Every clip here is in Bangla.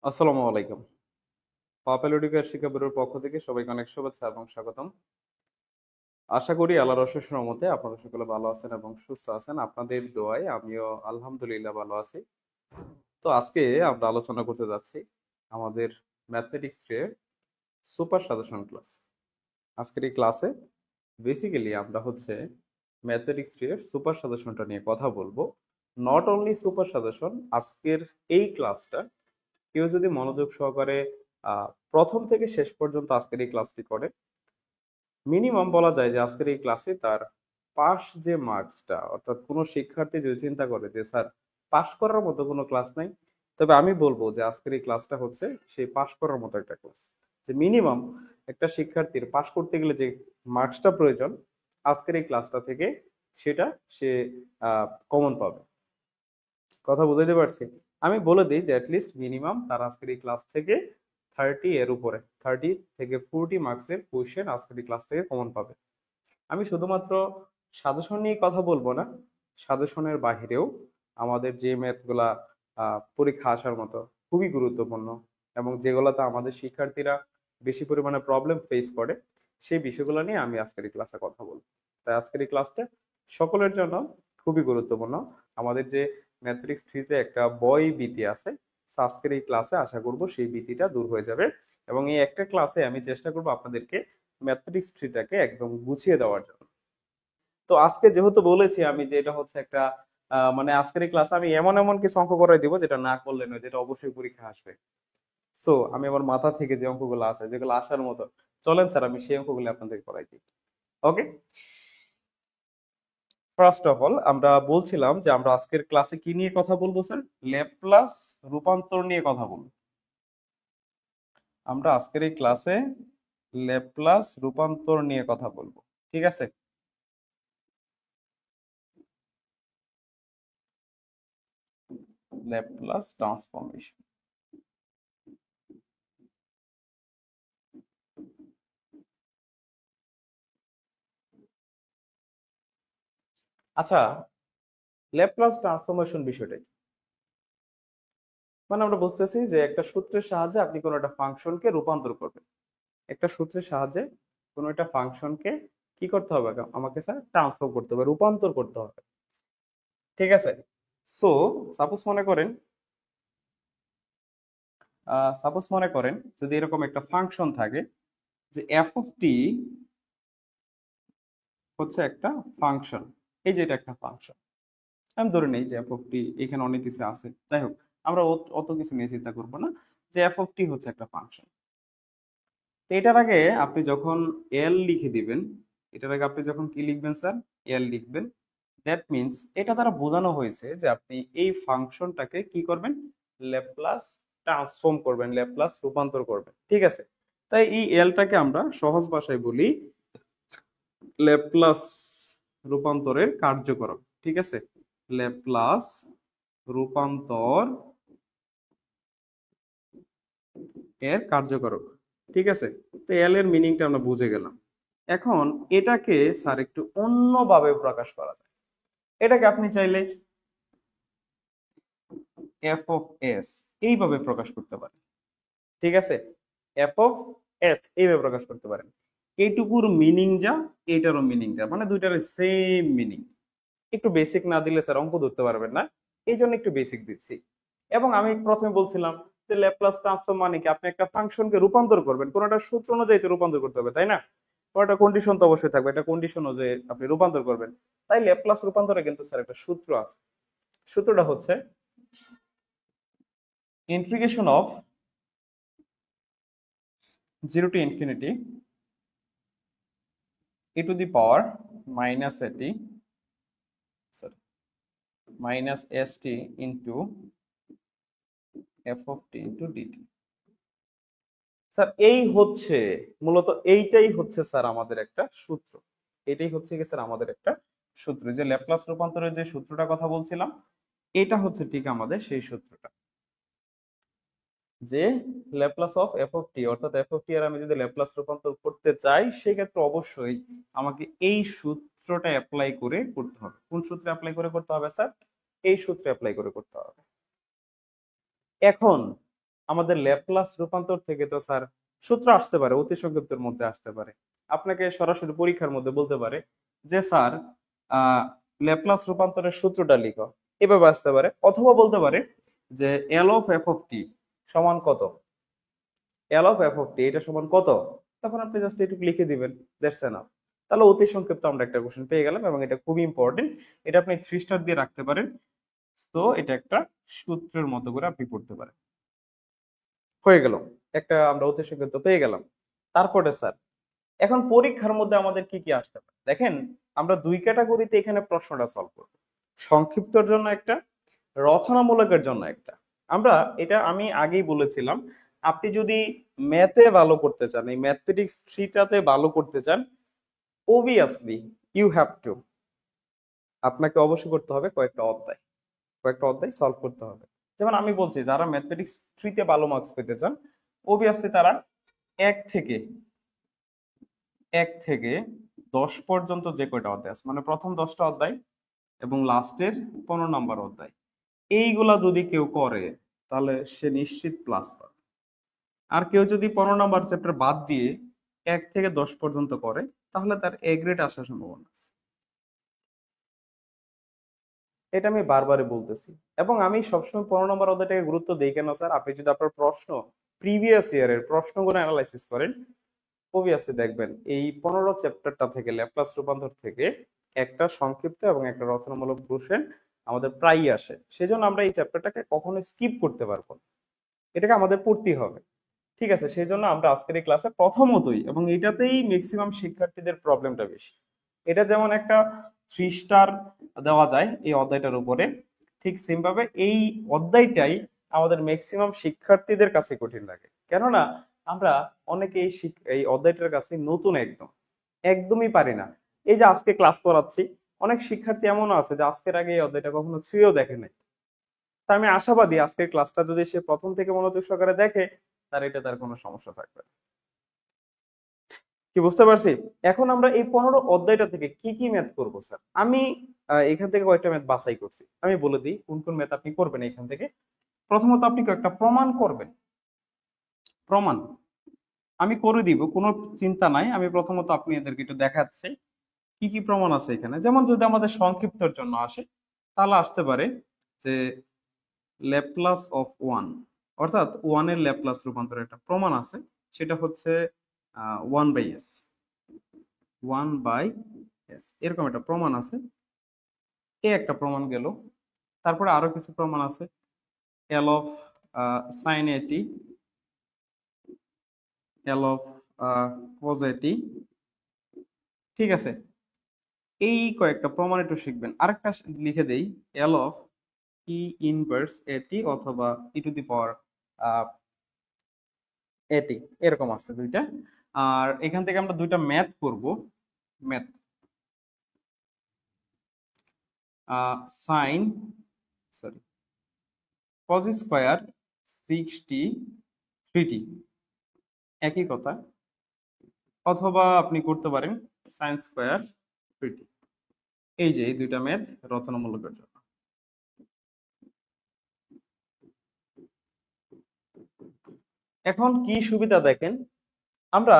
আসসালামু আলাইকুম। পাপেল এডুকেয়ার শিক্ষা ব্যুরোর পক্ষ থেকে সবাইকে অনেক শুভেচ্ছা এবং স্বাগতম। আশা করি আল্লাহর অশেষ রহমতে আপনারা সকলে ভালো আছেন এবং সুস্থ আছেন। আপনাদের দোয়ায় আমিও আলহামদুলিল্লাহ ভালো আছি। তো আজকে আমরা আলোচনা করতে যাচ্ছি আমাদের ম্যাথমেটিক্স এর সুপার সাজেশন ক্লাস। আজকের এই ক্লাসে বেসিক্যালি আমরা ম্যাথমেটিক্স এর সুপার সাজেশনটা নিয়ে কথা বলবো। নট অনলি সুপার সাজেশন, আজকের এই ক্লাসটা কেউ যদি মনোযোগ সহকারে প্রথম থেকে শেষ পর্যন্ত আজকের এই ক্লাসটি করে, মিনিমাম বলা যায় যে আজকের এই ক্লাসে তার পাস যে মার্কসটা, অর্থাৎ কোনো শিক্ষার্থী যদি চিন্তা করে যে স্যার পাস করার মতো কোনো ক্লাস নাই, তবে আমি বলবো যে আজকের এই ক্লাসটা হচ্ছে সেই পাস করার মতো একটা ক্লাস। যে মিনিমাম একটা শিক্ষার্থীর পাস করতে গেলে যে মার্কসটা প্রয়োজন, আজকের এই ক্লাসটা থেকে সেটা সে কমন পাবে। কথা বুঝাইতে পারছি? আমি বলে দিই যে অ্যাটলিস্ট মিনিমাম তার আজকের এই ক্লাস থেকে 30 এর উপরে, 30 থেকে 40 মার্কসের কোয়েশ্চেন আজকের এই ক্লাস থেকে কমন পাবে। আমি শুধুমাত্র সাজেশন নিয়ে কথা বলবো না, সাজেশনের বাহিরেও আমাদের যে ম্যাথগুলা পরীক্ষা আসার মতো খুবই গুরুত্বপূর্ণ এবং যেগুলোতে আমাদের শিক্ষার্থীরা বেশি পরিমাণে প্রবলেম ফেস করে, সেই বিষয়গুলো নিয়ে আমি আজকের এই ক্লাসে কথা বলবো। তাই আজকের এই ক্লাসটা সকলের জন্য খুবই গুরুত্বপূর্ণ। আমাদের যে ম্যাথমেটিক্স থ্রিতে একটা বই ভীতি আছে, so আজকের এই ক্লাসে আশা করব সেই ভীতিটা দূর হয়ে যাবে এবং এই একটা ক্লাসে আমি চেষ্টা করব আপনাদেরকে ম্যাথমেটিক্স থ্রিটাকে একদম গুছিয়ে দেওয়ার জন্য। তো আজকে যেহেতু বলেছি আমি যে এটা হচ্ছে একটা মানে আজকের এই ক্লাসে আমি এমন এমন কিছু অঙ্ক করাই দিব যেটা না করলে নয়, যেটা অবশ্যই পরীক্ষা আসবে। সো আমি আমার মাথা থেকে যে অঙ্কগুলো আছে, যেগুলো আসার মতো, চলেন স্যার আমি সেই অঙ্কগুলো আপনাদের করাই দিই। ওকে, ফার্স্ট অফ অল আমরা বলছিলাম যে আমরা আজকের ক্লাসে কি নিয়ে কথা বলবো স্যার? ল্যাপ্লাস রূপান্তর নিয়ে কথা বলবো। আমরা আজকের এই ক্লাসে ল্যাপ্লাস রূপান্তর নিয়ে কথা বলবো, ঠিক আছে? Laplace transformation. আচ্ছা, ল্যাপ্লাস ট্রান্সফরমেশন বিষয়টা কি? মানে আমরা বুঝতেছি যে একটা সূত্রের সাহায্যে আপনি কোনো একটা ফাংশনকে রূপান্তর করবেন। একটা সূত্রের সাহায্যে কোনো একটা ফাংশনকে কি করতে হবে? আমাকে স্যার ট্রান্সফর্ম করতে হবে, রূপান্তর করতে হবে, ঠিক আছে? সো সাপোজ মনে করেন, যদি এরকম একটা ফাংশন থাকে যে এফ অফ টি হচ্ছে একটা ফাংশন। এই যে এটা একটা ফাংশন, আমি ধরে নেই যে এফ অফ টি, এখানে অনেক কিছু আছে, যাই হোক আমরা অত কিছু নিয়ে চিন্তা করবো না, যে এফ অফ টি হচ্ছে একটা ফাংশন। তো এটার আগে আপনি যখন এল লিখে দিবেন, এটার আগে আপনি যখন কি লিখবেন স্যার? এল লিখবেন। দ্যাট মিন্স এটা দ্বারা বোঝানো হয়েছে যে আপনি এই ফাংশনটাকে কি করবেন? ল্যাপ্লাস ট্রান্সফর্ম করবেন, ল্যাপ্লাস রূপান্তর করবেন, ঠিক আছে? তাই এই এলটাকে আমরা সহজ ভাষায় বলি ল্যাপ্লাস রূপান্তরের কার্যকারক, ঠিক আছে? ল্যাপ্লাস রূপান্তর এর কার্যকারক, ঠিক আছে? তো এল এর মিনিংটা আমরা বুঝে গেলাম। এখন এটাকে স্যার একটু অন্যভাবে প্রকাশ করা যায়। এটাকে আপনি চাইলে এফ অফ এস এইভাবে প্রকাশ করতে পারেন, ঠিক আছে? এফ অফ এস এইভাবে প্রকাশ করতে পারেন। এইটুকুর মিনিং যা, এইটারও মিনিং যা, মানে দুইটার সেম মিনিং। একটু বেসিক না দিলে স্যার অঙ্ক ধরতে পারবেন না, এই জন্য একটু বেসিক দিচ্ছি। এবং আমি প্রথমে বলছিলাম যে ল্যাপ্লাস ট্রান্সফর্ম মানে কি? আপনি একটা ফাংশনকে রূপান্তর করবেন, কোন একটা সূত্র অনুযায়ী তো রূপান্তর করতে হবে, তাই না? কোন একটা কন্ডিশন তো অবশ্যই থাকবে, একটা কন্ডিশন অনুযায়ী আপনি রূপান্তর করবেন। তাই ল্যাপ্লাস রূপান্তরে কিন্তু স্যার একটা সূত্র আছে। সূত্রটা হচ্ছে integration of 0 to infinity e to the power minus at sorry minus st into f of t into dt। Sir এই হচ্ছে মূলত এইটাই হচ্ছে স্যার আমাদের একটা সূত্র। এটাই হচ্ছে কি স্যার আমাদের একটা সূত্র, যে ল্যাপ্লাস রূপান্তরের যে সূত্রটা কথা বলছিলাম, এটা হচ্ছে ঠিক আমাদের সেই সূত্রটা। যে ল্যাপ্লাস অফ এফ অফ টি, অর্থাৎ এফ অফ টি এর আমি যদি ল্যাপ্লাস রূপান্তর করতে চাই, সেক্ষেত্রে অবশ্যই আমাকে এই সূত্রটা অ্যাপ্লাই করে করতে হবে। কোন সূত্রে অ্যাপ্লাই করে করতে হবে স্যার? এই সূত্রে অ্যাপ্লাই করে করতে হবে। এখন আমাদের ল্যাপ্লাস রূপান্তর থেকে তো স্যার সূত্র আসতে পারে, অতি সংক্ষিপ্তের মধ্যে আসতে পারে। আপনাকে সরাসরি পরীক্ষার মধ্যে বলতে পারে যে স্যার ল্যাপ্লাস রূপান্তরের সূত্রটা লিখো, এভাবে আসতে পারে। অথবা বলতে পারে যে এল অফ এফ অফ টি সমান কত, এল অফ এফ অফ টি এটা সমান কত, তখন আপনি জাস্ট এটুকু লিখে দিবেন, দ্যাটস এনাফ। তাহলে অতি সংক্ষিপ্ত আমরা একটা কোশ্চেন পেয়ে গেলাম, এবং এটা খুবই ইম্পর্টেন্ট। এটা আপনি 3 স্টার দিয়ে রাখতে পারেন। তো এটা একটা সূত্রের মতো করে আপনি পড়তে পারেন। হয়ে গেল, একটা আমরা অতি সংক্ষিপ্ত পেয়ে গেলাম। তারপরে স্যার এখন পরীক্ষার মধ্যে আমাদের কি কি আসতে পারে দেখেন, আমরা 2 ক্যাটাগরিতে এখানে প্রশ্নটা সলভ করব। সংক্ষিপ্তর জন্য একটা, রচনামূলকের জন্য একটা। আমরা এটা আমি আগেই বলেছিলাম, আপনি যদি ম্যাথে ভালো করতে চান, এই ম্যাথমেটিক্স 3টাতে ভালো করতে চান, অবভিয়াসলি ইউ হ্যাভ টু, আপনাকে অবশ্যই করতে হবে কয়েকটা অধ্যায় সলভ করতে হবে। যেমন আমি বলছি, যারা ম্যাথমেটিক্স 3তে ভালো মার্কস পেতে চান, অবভিয়াসলি তারা এক থেকে এক থেকে 10 পর্যন্ত যে কয়টা অধ্যায় আছে, মানে প্রথম 10টা অধ্যায় এবং লাস্টের 15 নম্বর অধ্যায়, এইগুলা যদি কেউ করে তাহলে সে নিশ্চিত প্লাস পাবে। আর কেউ যদি 15 নম্বর চ্যাপ্টার বাদ দিয়ে 1 থেকে 10 পর্যন্ত করে, তাহলে তার এ গ্রেড আসার সম্ভাবনা আছে। এটা আমি বারবারই বলতেছি, এবং আমি সবসময় 15 নম্বর অধ্যায়টাকে গুরুত্ব দিই কেন স্যার, আপনি যদি আপনার প্রশ্ন প্রিভিয়াস ইয়ারের প্রশ্নগুলো অ্যানালাইসিস করেন, অবভিয়াসলি দেখবেন এই 15 চ্যাপ্টারটা থেকে, ল্যাপ্লাস রূপান্তর থেকে একটা সংক্ষিপ্ত এবং একটা রচনামূলক কোশ্চেন আমাদের প্রায়ই আসে। সেজন্য আমরা এই চ্যাপ্টারটাকে কখনো স্কিপ করতে পারবো না, এটাকে আমাদের পড়তেই হবে। ঠিক আছে, সেই জন্য আমরা আজকের এই ক্লাসে প্রথমতই, এবং এটাতেই ম্যাক্সিমাম শিক্ষার্থীদের প্রবলেমটা বেশি। এটা যেমন একটা 3 স্টার দেওয়া যায় এই অধ্যায়টার উপরে, ঠিক সেম ভাবে এই অধ্যায়টাই আমাদের ম্যাক্সিমাম শিক্ষার্থীদের কাছে কঠিন লাগে। কেননা আমরা অনেকে এই অধ্যায়টার কাছে নতুন, একদমই পারি না। এই যে আজকে ক্লাস করাচ্ছি, অনেক শিক্ষার্থী এমনও আছে যে আজকের আগে এই অধ্যায়টা কখনো ছুঁয়েও দেখে নাই। তা আমি আশাবাদী আজকের ক্লাসটা যদি সে প্রথম থেকে মনোযোগ সহকারে দেখে, তার কোনো সমস্যা থাকবে না। কি বুঝতে পারছি? এখন আমরা এই 15 অধ্যায়টা থেকে কি কি ম্যাথ করবো স্যার, আমি এখান থেকে কয়েকটা ম্যাথ বাছাই করছি, আমি বলে দিই কোন কোন ম্যাথ আপনি করবেন এখান থেকে। প্রথমত আপনি কয়েকটা প্রমাণ করবেন। প্রমাণ আমি করে দিব, কোনো চিন্তা নাই। আমি প্রথমত আপনি এদেরকে একটু দেখাচ্ছি কি কি প্রমাণ আছে এখানে। যেমন যদি আমাদের সংক্ষিপ্তর জন্য আসে, তাহলে আসতে পারে যে ল্যাপ্লাস অফ ওয়ান, অর্থাৎ ওয়ানের ল্যাপ্লাস রূপান্তরের একটা প্রমাণ আছে, সেটা হচ্ছে 1/s, 1/s, এরকম একটা প্রমাণ আছে। এ একটা প্রমাণ গেল। তারপরে আরো কিছু প্রমাণ আছে, এল অফ সাইন এটি, এল অফ কজ এটি। ঠিক আছে, এই কয়েকটা প্রমাণ একটু শিখবেন। আরেকটা লিখে দেই, এল অফ ই ইনভার্স এটি অথবা ই টু দি পাওয়ার এটি, এরকম আছে দুইটা। আর এখান থেকে আমরা দুইটা ম্যাথ করব। Math sine, sorry, cos square 63t, একই কথা। অথবা আপনি করতে পারেন সাইন স্কোয়ার 3t। এই যে এই দুইটা ম্যাথ রচনামূলকের জন্য। এখন কি সুবিধা দেখেন, আমরা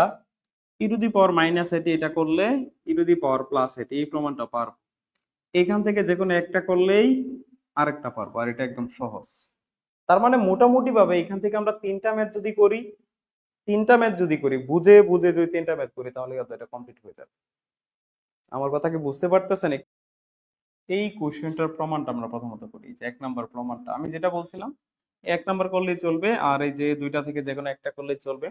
ই টু দি পাওয়ার মাইনাস এটি এটা করলে ই টু দি পাওয়ার প্লাস এটি, এই প্রমাণটা পারবো। এখান থেকে যে কোনো একটা করলেই আরেকটা পারবো, আর এটা একদম সহজ। তার মানে মোটামুটি ভাবে এখান থেকে আমরা তিনটা ম্যাথ যদি করি, বুঝে বুঝে যদি 3টা ম্যাথ করি, তাহলে হয়তো এটা কমপ্লিট হয়ে যাবে। আমার কথা কি বুঝতে পারতেছেন? এই কোশ্চেনটার প্রমাণটা আমরা প্রথমত করি, যে 1 নম্বর প্রমাণটা আমি যেটা বলছিলাম, 1 নম্বর করলেই চলবে, আর এই যে দুইটা থেকে যে কোনো একটা করলেই চলবে।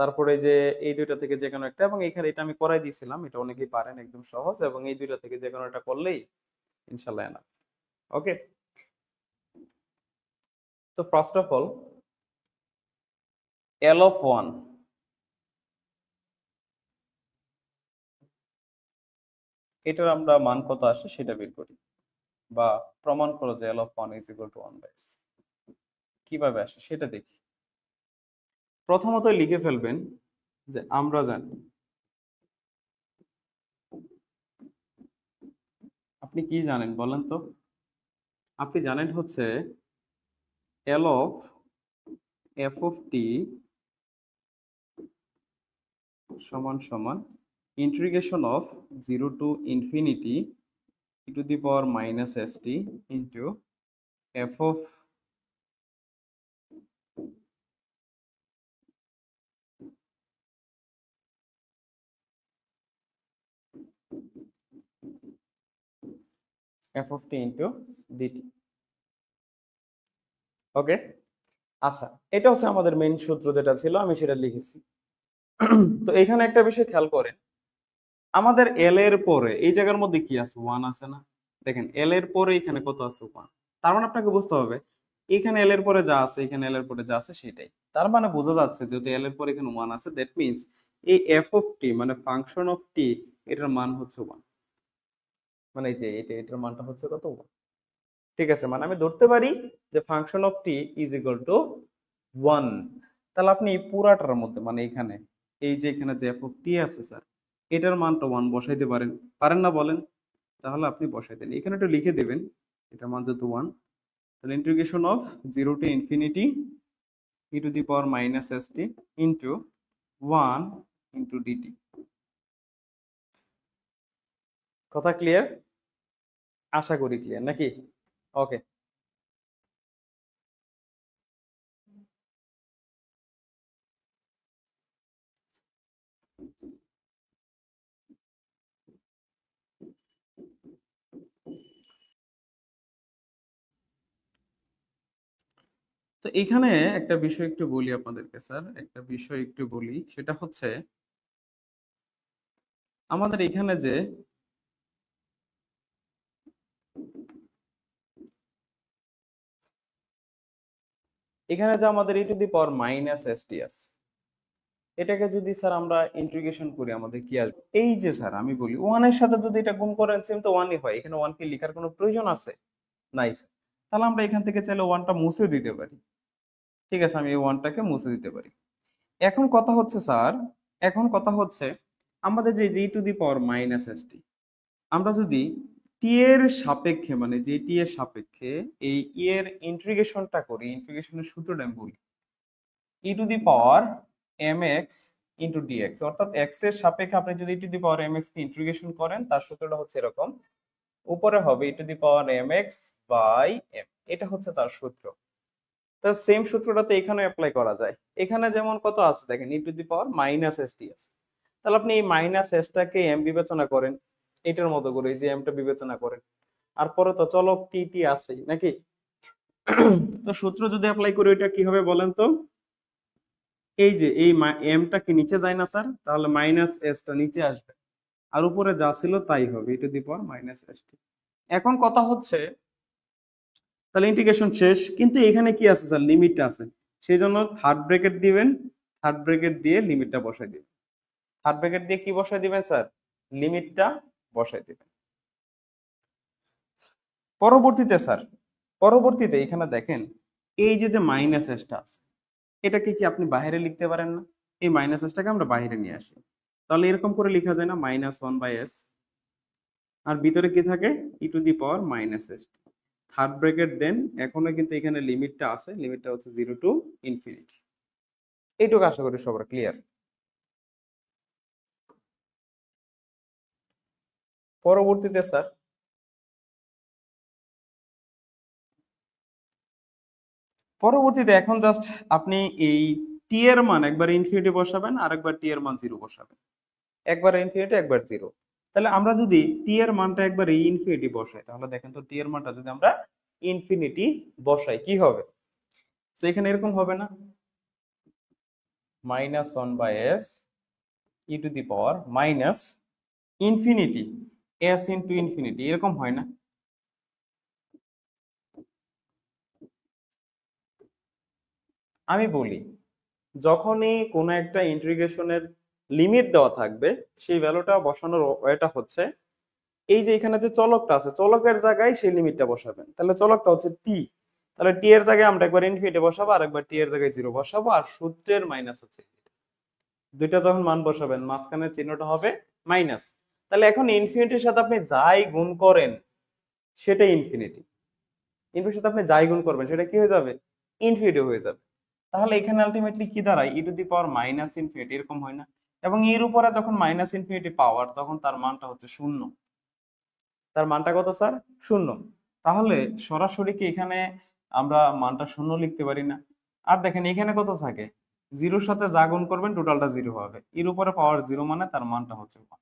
তারপরে যে এই দুইটা থেকে যে কোনো একটা, এবং এখানে এটা আমি করাই দিয়েছিলাম, এটা অনেকেই পারেন, একদম সহজ, এবং এই দুইটা থেকে যে কোনো একটা করলেই ইনশাল্লাহ এনাফ। ওকে, তো first of all L of one, এটার আমরা মান কত আসে সেটা বের করি, বা প্রমাণ করো যে L of one is equal two 1/s। কিভাবে আসে সেটা দেখি। প্রথমত লিখে ফেলবেন যে আমরা জানি, আপনি কি জানেন বলেন তো? আপনি জানেন হচ্ছে L of F of T সমান সমান integration of 0 to infinity E to the power minus S T into F of F of T into DT. Okay, আচ্ছা, এটা হচ্ছে আমাদের মেইন সূত্র যেটা ছিল, আমি সেটা লিখেছি। তো এখানে একটা বিষয় খেয়াল করেন, আমাদের এল এর পরে এই জায়গার মধ্যে কি আছে, ওয়ান আছে না? দেখেন এল এর পরে এখানে কত আছে, ওয়ান। তার মানে আপনাকে বুঝতে হবে এখানে এল এর পরে যা আছে, এখানে এল এর পরে যা আছে সেটাই। তার মানে বোঝা যাচ্ছে যেহেতু এল এর পরে এখানে ওয়ান আছে, দ্যাট মিনস এই এফ অফ টি মানে ফাংশন অফ টি, এটার মান হচ্ছে ওয়ান। মানে এই যে এটার মানটা হচ্ছে কত, ওয়ান। ঠিক আছে, মানে আমি ধরতে পারি যে function of T is equal two one. তাহলে আপনি এই পুরাটার মধ্যে মানে এখানে এই যে এখানে যে এফ অফ টি আছে স্যার, এটার মানটা ওয়ান বসাইতে পারেন, পারেন না বলেন? তাহলে আপনি বসাই দেন, এখানে একটু লিখে দেবেন এটার মান যেহেতু ওয়ান। তাহলে integration of 0 to infinity E to the power minus S T into one into d t. কথা ক্লিয়ার? আশা করি ক্লিয়ার নাকি? ওকে, তো এখানে একটা বিষয় একটু বলি আপনাদেরকে স্যার, একটা বিষয় একটু বলি, সেটা হচ্ছে আমাদের এখানে যে এখানে যে আমাদের E to the power minus S T আছে, এটাকে যদি স্যার আমরা ইন্টিগ্রেশন করি আমাদের কি আসবে? এই যে স্যার আমি বলি ওয়ানের সাথে যদি এটা গুণ করেন সেম তো ওয়ানই হয়, এখানে ওয়ান কে লেখার কোনো প্রয়োজন আছে? নাই স্যার। তাহলে আমরা এখান থেকে চাইলে ওয়ানটা মুছে দিতে পারি। ঠিক আছে, আমি এই ওয়ানটাকে মুছে দিতে পারি। এখন কথা হচ্ছে স্যার, এখন কথা হচ্ছে আমাদের যে G to the power minus S T, আমরা যদি টি এর সাপেক্ষে মানে যে টি এর সাপেক্ষে এই ই এর ইন্টিগ্রেশনটা করি, ইন্টিগ্রেশনের সূত্রটা আমি বলি, E to the power M X into DX, অর্থাৎ এক্স এর সাপেক্ষে আপনি যদি E to the power M X কে ইন্টিগ্রেশন করেন, তার সূত্রটা হচ্ছে এরকম, উপরে হবে E to the power M X by M, এটা হচ্ছে তার সূত্র। তো সেম সূত্রটাতে এখানে অ্যাপ্লাই করা যায়। এখানে যেমন কত আছে দেখেন, E to the power minus S T আছে, তাহলে আপনি এই মাইনাস এসটাকে এম বিবেচনা করেন, এটার মতো করে এই যে এমটা বিবেচনা করেন, আর পরে তো চলক টি টি আছেই নাকি? তো সূত্র যদি অ্যাপ্লাই করি ওইটা কি হবে বলেন তো? এই যে এই এমটা কি নিচে যায় না স্যার, তাহলে মাইনাস এসটা নিচে আসবে, আর উপরে যা ছিল তাই হবে E to the power minus S T. এখন কথা হচ্ছে তাহলে ইন্টিগ্রেশন শেষ, কিন্তু এখানে কি আছে স্যার, লিমিটটা আছে, সেই জন্য থার্ড ব্র্যাকেট দিবেন, থার্ড ব্র্যাকেট দিয়ে লিমিটটা বসাই দিবেন। থার্ড ব্র্যাকেট দিয়ে কি বসাই দিবেন স্যার, লিমিটটা বসাই দিবেন। পরবর্তীতে স্যার, পরবর্তীতে এখানে দেখেন এই যে যে মাইনাস এসটা আছে, এটাকে কি আপনি বাইরে লিখতে পারেন না? এই মাইনাস এসটাকে আমরা বাইরে নিয়ে আসি, তাহলে এরকম করে লেখা যায় না, মাইনাস ওয়ান বাই এস, আর ভিতরে কি থাকে, E to the power minus S. Third bracket দেন, এখনো কিন্তু এখানে লিমিটটা আছে, লিমিটটা হচ্ছে 0 টু ইনফিনিটি। এইটুকু আশা করি সবার ক্লিয়ার। পরবর্তীতে স্যার, পরবর্তীতে এখন জাস্ট আপনি এই টি এর মান একবার ইনফিনিটি বসাবেন আর একবার টি এর মান জিরো বসাবেন, একবার ইনফিনিটি একবার জিরো। তাহলে আমরা যদি টি এর মানটা একবার ইনফিনিটি বসাই, তাহলে দেখেন তো টি এর মানটা যদি আমরা ইনফিনিটি বসাই কি হবে? তো এখানে এরকম হবে না, minus one by s e to the power minus infinity s into infinity, এরকম হয় না? আমি বলি যখনই কোনো একটা ইন্টিগ্রেশনের লিমিট দেওয়া থাকবে, সেই ভ্যালুটা বসানোর ওয়েটা হচ্ছে এই যে এখানে যে চলকটা আছে, চলকের জায়গায় সেই লিমিটটা বসাবেন। তাহলে চলকটা হচ্ছে টি, তাহলে টি এর জায়গায় আমরা একবার ইনফিনিটি বসাবো আর একবার টি এর জায়গায় জিরো বসাবো, আর সূত্রের মাইনাস হচ্ছে দুইটা যখন মান বসাবেন মাঝখানের চিহ্নটা হবে মাইনাস। তাহলে এখন ইনফিনিটির সাথে আপনি যাই গুণ করেন সেটাই ইনফিনিটি, ইনফিনিটির সাথে আপনি যাই গুণ করবেন সেটা কি হয়ে যাবে, ইনফিনিটি হয়ে যাবে। তাহলে এখানে আলটিমেটলি কি দাঁড়ায়, E to the power minus infinity, এরকম হয় না? এবং এর উপরে যখন মাইনাস ইনফিনিটি পাওয়ার, তখন তার মানটা হচ্ছে শূন্য। তার মানটা কত স্যার? শূন্য। তাহলে সরাসরি কি এখানে আমরা মানটা শূন্য লিখতে পারি না? আর দেখেন এখানে কত থাকে, জিরোর সাথে যা গুণ করবেন টোটালটা জিরো হবে, এর উপরে পাওয়ার জিরো মানে তার মানটা হচ্ছে 1।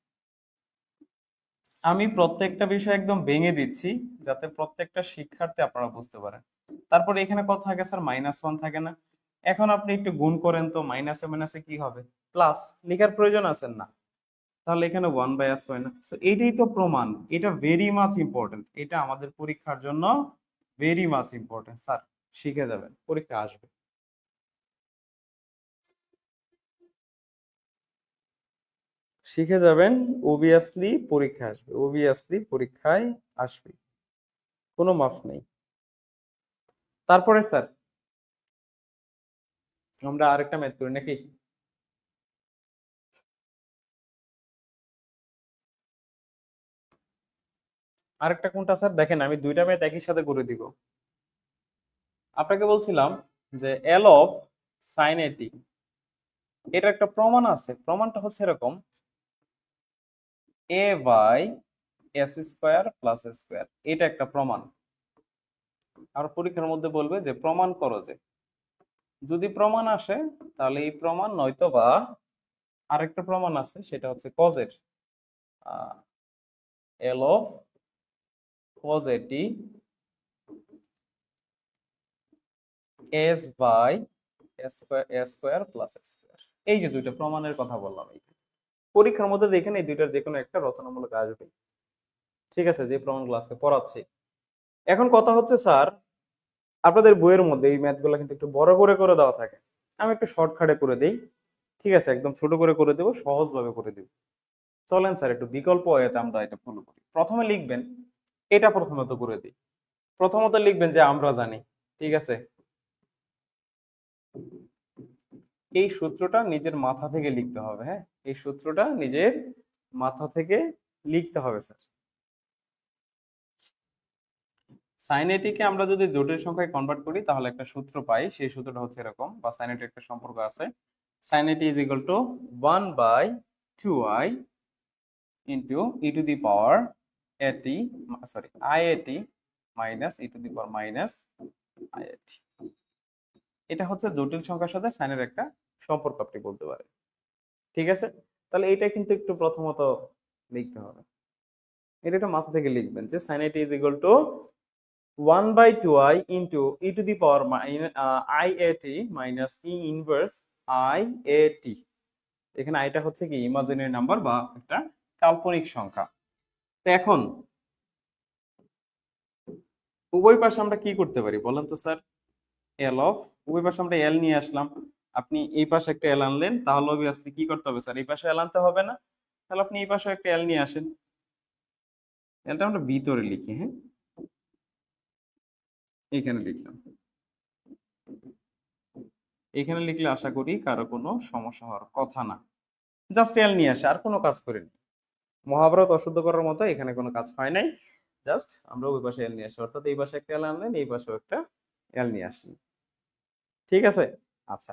আমি প্রত্যেকটা বিষয় একদম ভেঙে দিচ্ছি, যাতে প্রত্যেকটা শিক্ষার্থী আপনারা বুঝতে পারেন। তারপরে এখানে কত থাকে স্যার? -1 থাকে না? এখন আপনি একটু গুণ করেন তো, মাইনাসে মাইনাসে কি হবে? প্লাস। লিখার প্রয়োজন আছে না? তাহলে এখানে 1/s হয় না? সো এটাই তো প্রমাণ। এটা ভেরি মাচ ইম্পর্টেন্ট, এটা আমাদের পরীক্ষার জন্য ভেরি মাচ ইম্পর্টেন্ট স্যার। শিখে যাবেন, পরীক্ষা আসবে। শিখে যাবেন, অবভিয়াসলি পরীক্ষা আসবে, অবভিয়াসলি পরীক্ষায় আসবে, কোনো মাফ নেই। তারপরে স্যার আমরা আরেকটা ম্যাথ করি নাকি? আরেকটা কোনটা স্যার? দেখেন আমি দুইটা ম্যাথ একই সাথে করে দিব। আপনাকে বলছিলাম যে এল অফ সাইন এটি, এটা একটা প্রমাণ আছে। প্রমাণটা হচ্ছে এরকম, A by S square plus square, এটা একটা প্রমাণ। আর পরীক্ষার মধ্যে বলবে যে প্রমাণ করো, যে যদি প্রমাণ আসে তাহলে এই প্রমাণ, নয়তো বা আরেকটা প্রমাণ আছে, সেটা হচ্ছে কজের, L of cos at s by square plus square. এই যে দুইটা প্রমাণের কথা বললাম, এই পরীক্ষার মধ্যে দেখেন এই দুইটার যে কোনো একটা রচনামূলক আসবে। ঠিক আছে, যে প্রমাণগুলো আজকে পড়াচ্ছি। এখন কথা হচ্ছে স্যার, আপনাদের বইয়ের মধ্যে এই ম্যাথগুলো কিন্তু একটু বড় করে করে দেওয়া থাকে, আমি একটু শর্টকাটে করে দিই। ঠিক আছে, একদম ছোট করে দেবো, সহজভাবে করে দেবো। চলেন স্যার একটু বিকল্প ওয়েতে আমরা এটা ফলো করি। প্রথমে লিখবেন, এটা প্রথমত করে দিই। প্রথমত লিখবেন যে আমরা জানি। ঠিক আছে, এই সূত্রটা নিজের মাথা থেকে লিখতে হবে। হ্যাঁ, এই সূত্রটা নিজের মাথা থেকে লিখতে হবে স্যার। সাইন এটিকে আমরা যদি জটিল সংখ্যায় কনভার্ট করি তাহলে একটা সূত্র পাই, সেই সূত্রটা হচ্ছে এরকম, বা সাইন এটি একটা সম্পর্ক আছে, sine AT is equal to 1/2i into E to the power AT, sorry I AT minus E to the power minus I AT. এটা হচ্ছে জটিল সংখ্যার সাথে সাইনের একটা সম্পর্ক আপনি বলতে পারেন। ঠিক আছে, তাহলে এটা কিন্তু একটু প্রথমত লিখতে হবে। এটা একটু মাথা থেকে লিখবেন যে sign AT is equal to 1/2i into e to the power iat minus e inverse iat। এখানে আইটা হচ্ছে কি ইমাজিনারি নাম্বার বা একটা কাল্পনিক সংখ্যা। তো এখন উভয় পাশে আমরা কি করতে পারি বলেন তো স্যার? এল অফ, উভয় পাশে আমরা এল নিয়ে আসলাম। আপনি এই পাশে একটা এল আনলেন, তাহলে অবভিয়াসলি কি করতে হবে স্যার? এই পাশে এল আনতে হবে না? তাহলে আপনি এই পাশে একটা এল নিয়ে আসেন। এলটা আমরা ভিতরে লিখি, হ্যাঁ, এইখানে লিখলাম। এখানে লিখলে আশা করি কারো কোনো সমস্যা হওয়ার কথা না। জাস্ট এল নিয়ে আসে, আর কোনো কাজ করিনি। মহাভারত অশুদ্ধ করার মতো এখানে কোনো কাজ হয় নাই। জাস্ট আমরা ওই পাশে এল নিয়ে আসি, অর্থাৎ এই পাশে একটা এল আনলেন, এই পাশেও একটা এল নিয়ে আসলেন। ঠিক আছে, আচ্ছা।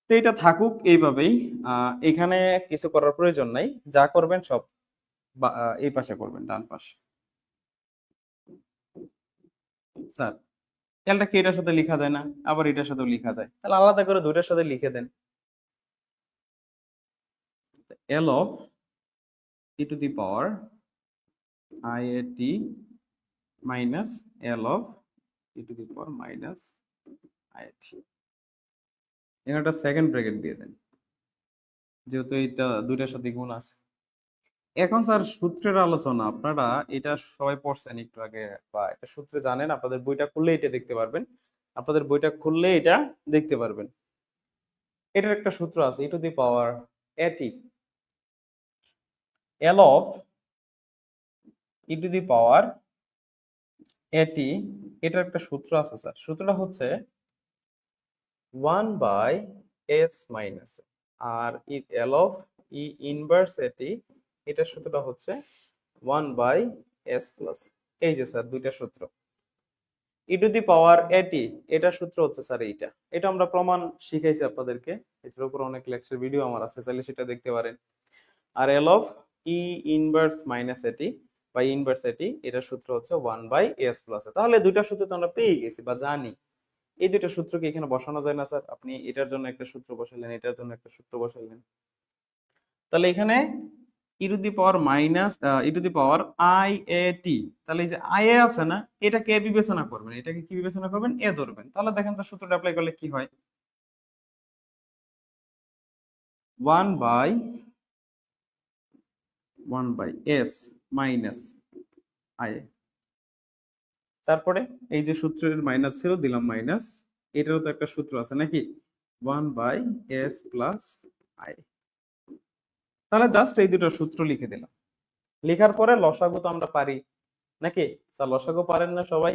তো এটা থাকুক এইভাবেই। এখানে কিছু করার প্রয়োজন নাই, যা করবেন সব এই পাশে করবেন, ডান পাশে। স্যার এলটা কি এটার সাথে লেখা যায় না? আবার এটার সাথেও লেখা যায়, তাহলে আলাদা করে দুইটার সাথে লিখে দেন। L of E to the power I A T minus L of E to the power minus I A T. এখানে একটা সেকেন্ড ব্র্যাকেট দিয়ে দেন, যেহেতু এটা দুইটার সাথে গুণ আছে। এখন স্যার সূত্রের আলোচনা, আপনারা এটা সবাই পড়ছেন একটু আগে, বা এটা সূত্রে জানেন, আপনাদের বইটা খুললে এটা দেখতে পারবেন। আপনাদের বইটা খুললে এটা দেখতে পারবেন। এটার একটা সূত্র আছে, ই টু দি পাওয়ার এটি, এল of E to the power এটি, এটার একটা সূত্র আছে স্যার। সূত্রটা হচ্ছে 1/s - R L of E inverse এটি, এটার সূত্রটা হচ্ছে 1/s প্লাস। এই যে স্যার দুইটা সূত্র, ই টু দি পাওয়ার এটি, এটা সূত্র হচ্ছে স্যার এইটা। এটা আমরা প্রমাণ শিখাইছি আপনাদেরকে, এটার উপর অনেক লেকচার ভিডিও আমার আছে, চাইলে সেটা দেখতে পারেন। আর L of E inverse minus AT বা ইনভার্স এটি, এটার সূত্র হচ্ছে 1/s প্লাস। তাহলে দুইটা সূত্র তো আমরা পেয়ে গেছি বা জানি। এই দুইটা সূত্রকে এখানে বসানো যায় না স্যার? আপনি এটার জন্য একটা সূত্র বসালেন, এটার জন্য একটা সূত্র বসালেন, তাহলে এখানে E to the power minus E to the power I A T, তাহলে এই যে আই এ আছে না, এটাকে বিবেচনা করবেন, এটাকে কি বিবেচনা করবেন? এ ধরবেন। তাহলে দেখেন তো সূত্রটা অ্যাপ্লাই করলে কি হয়। 1/s মাইনাস আই, তারপরে এই যে সূত্রের মাইনাস ছিল দিলাম মাইনাস, এটারও তো একটা সূত্র আছে নাকি, 1/s প্লাস আই। তাহলে জাস্ট এই দুটো সূত্র লিখে দিলাম। লেখার পরে লসাগু তো আমরা পারি নাকি স্যার? লসাগু পারেন না সবাই?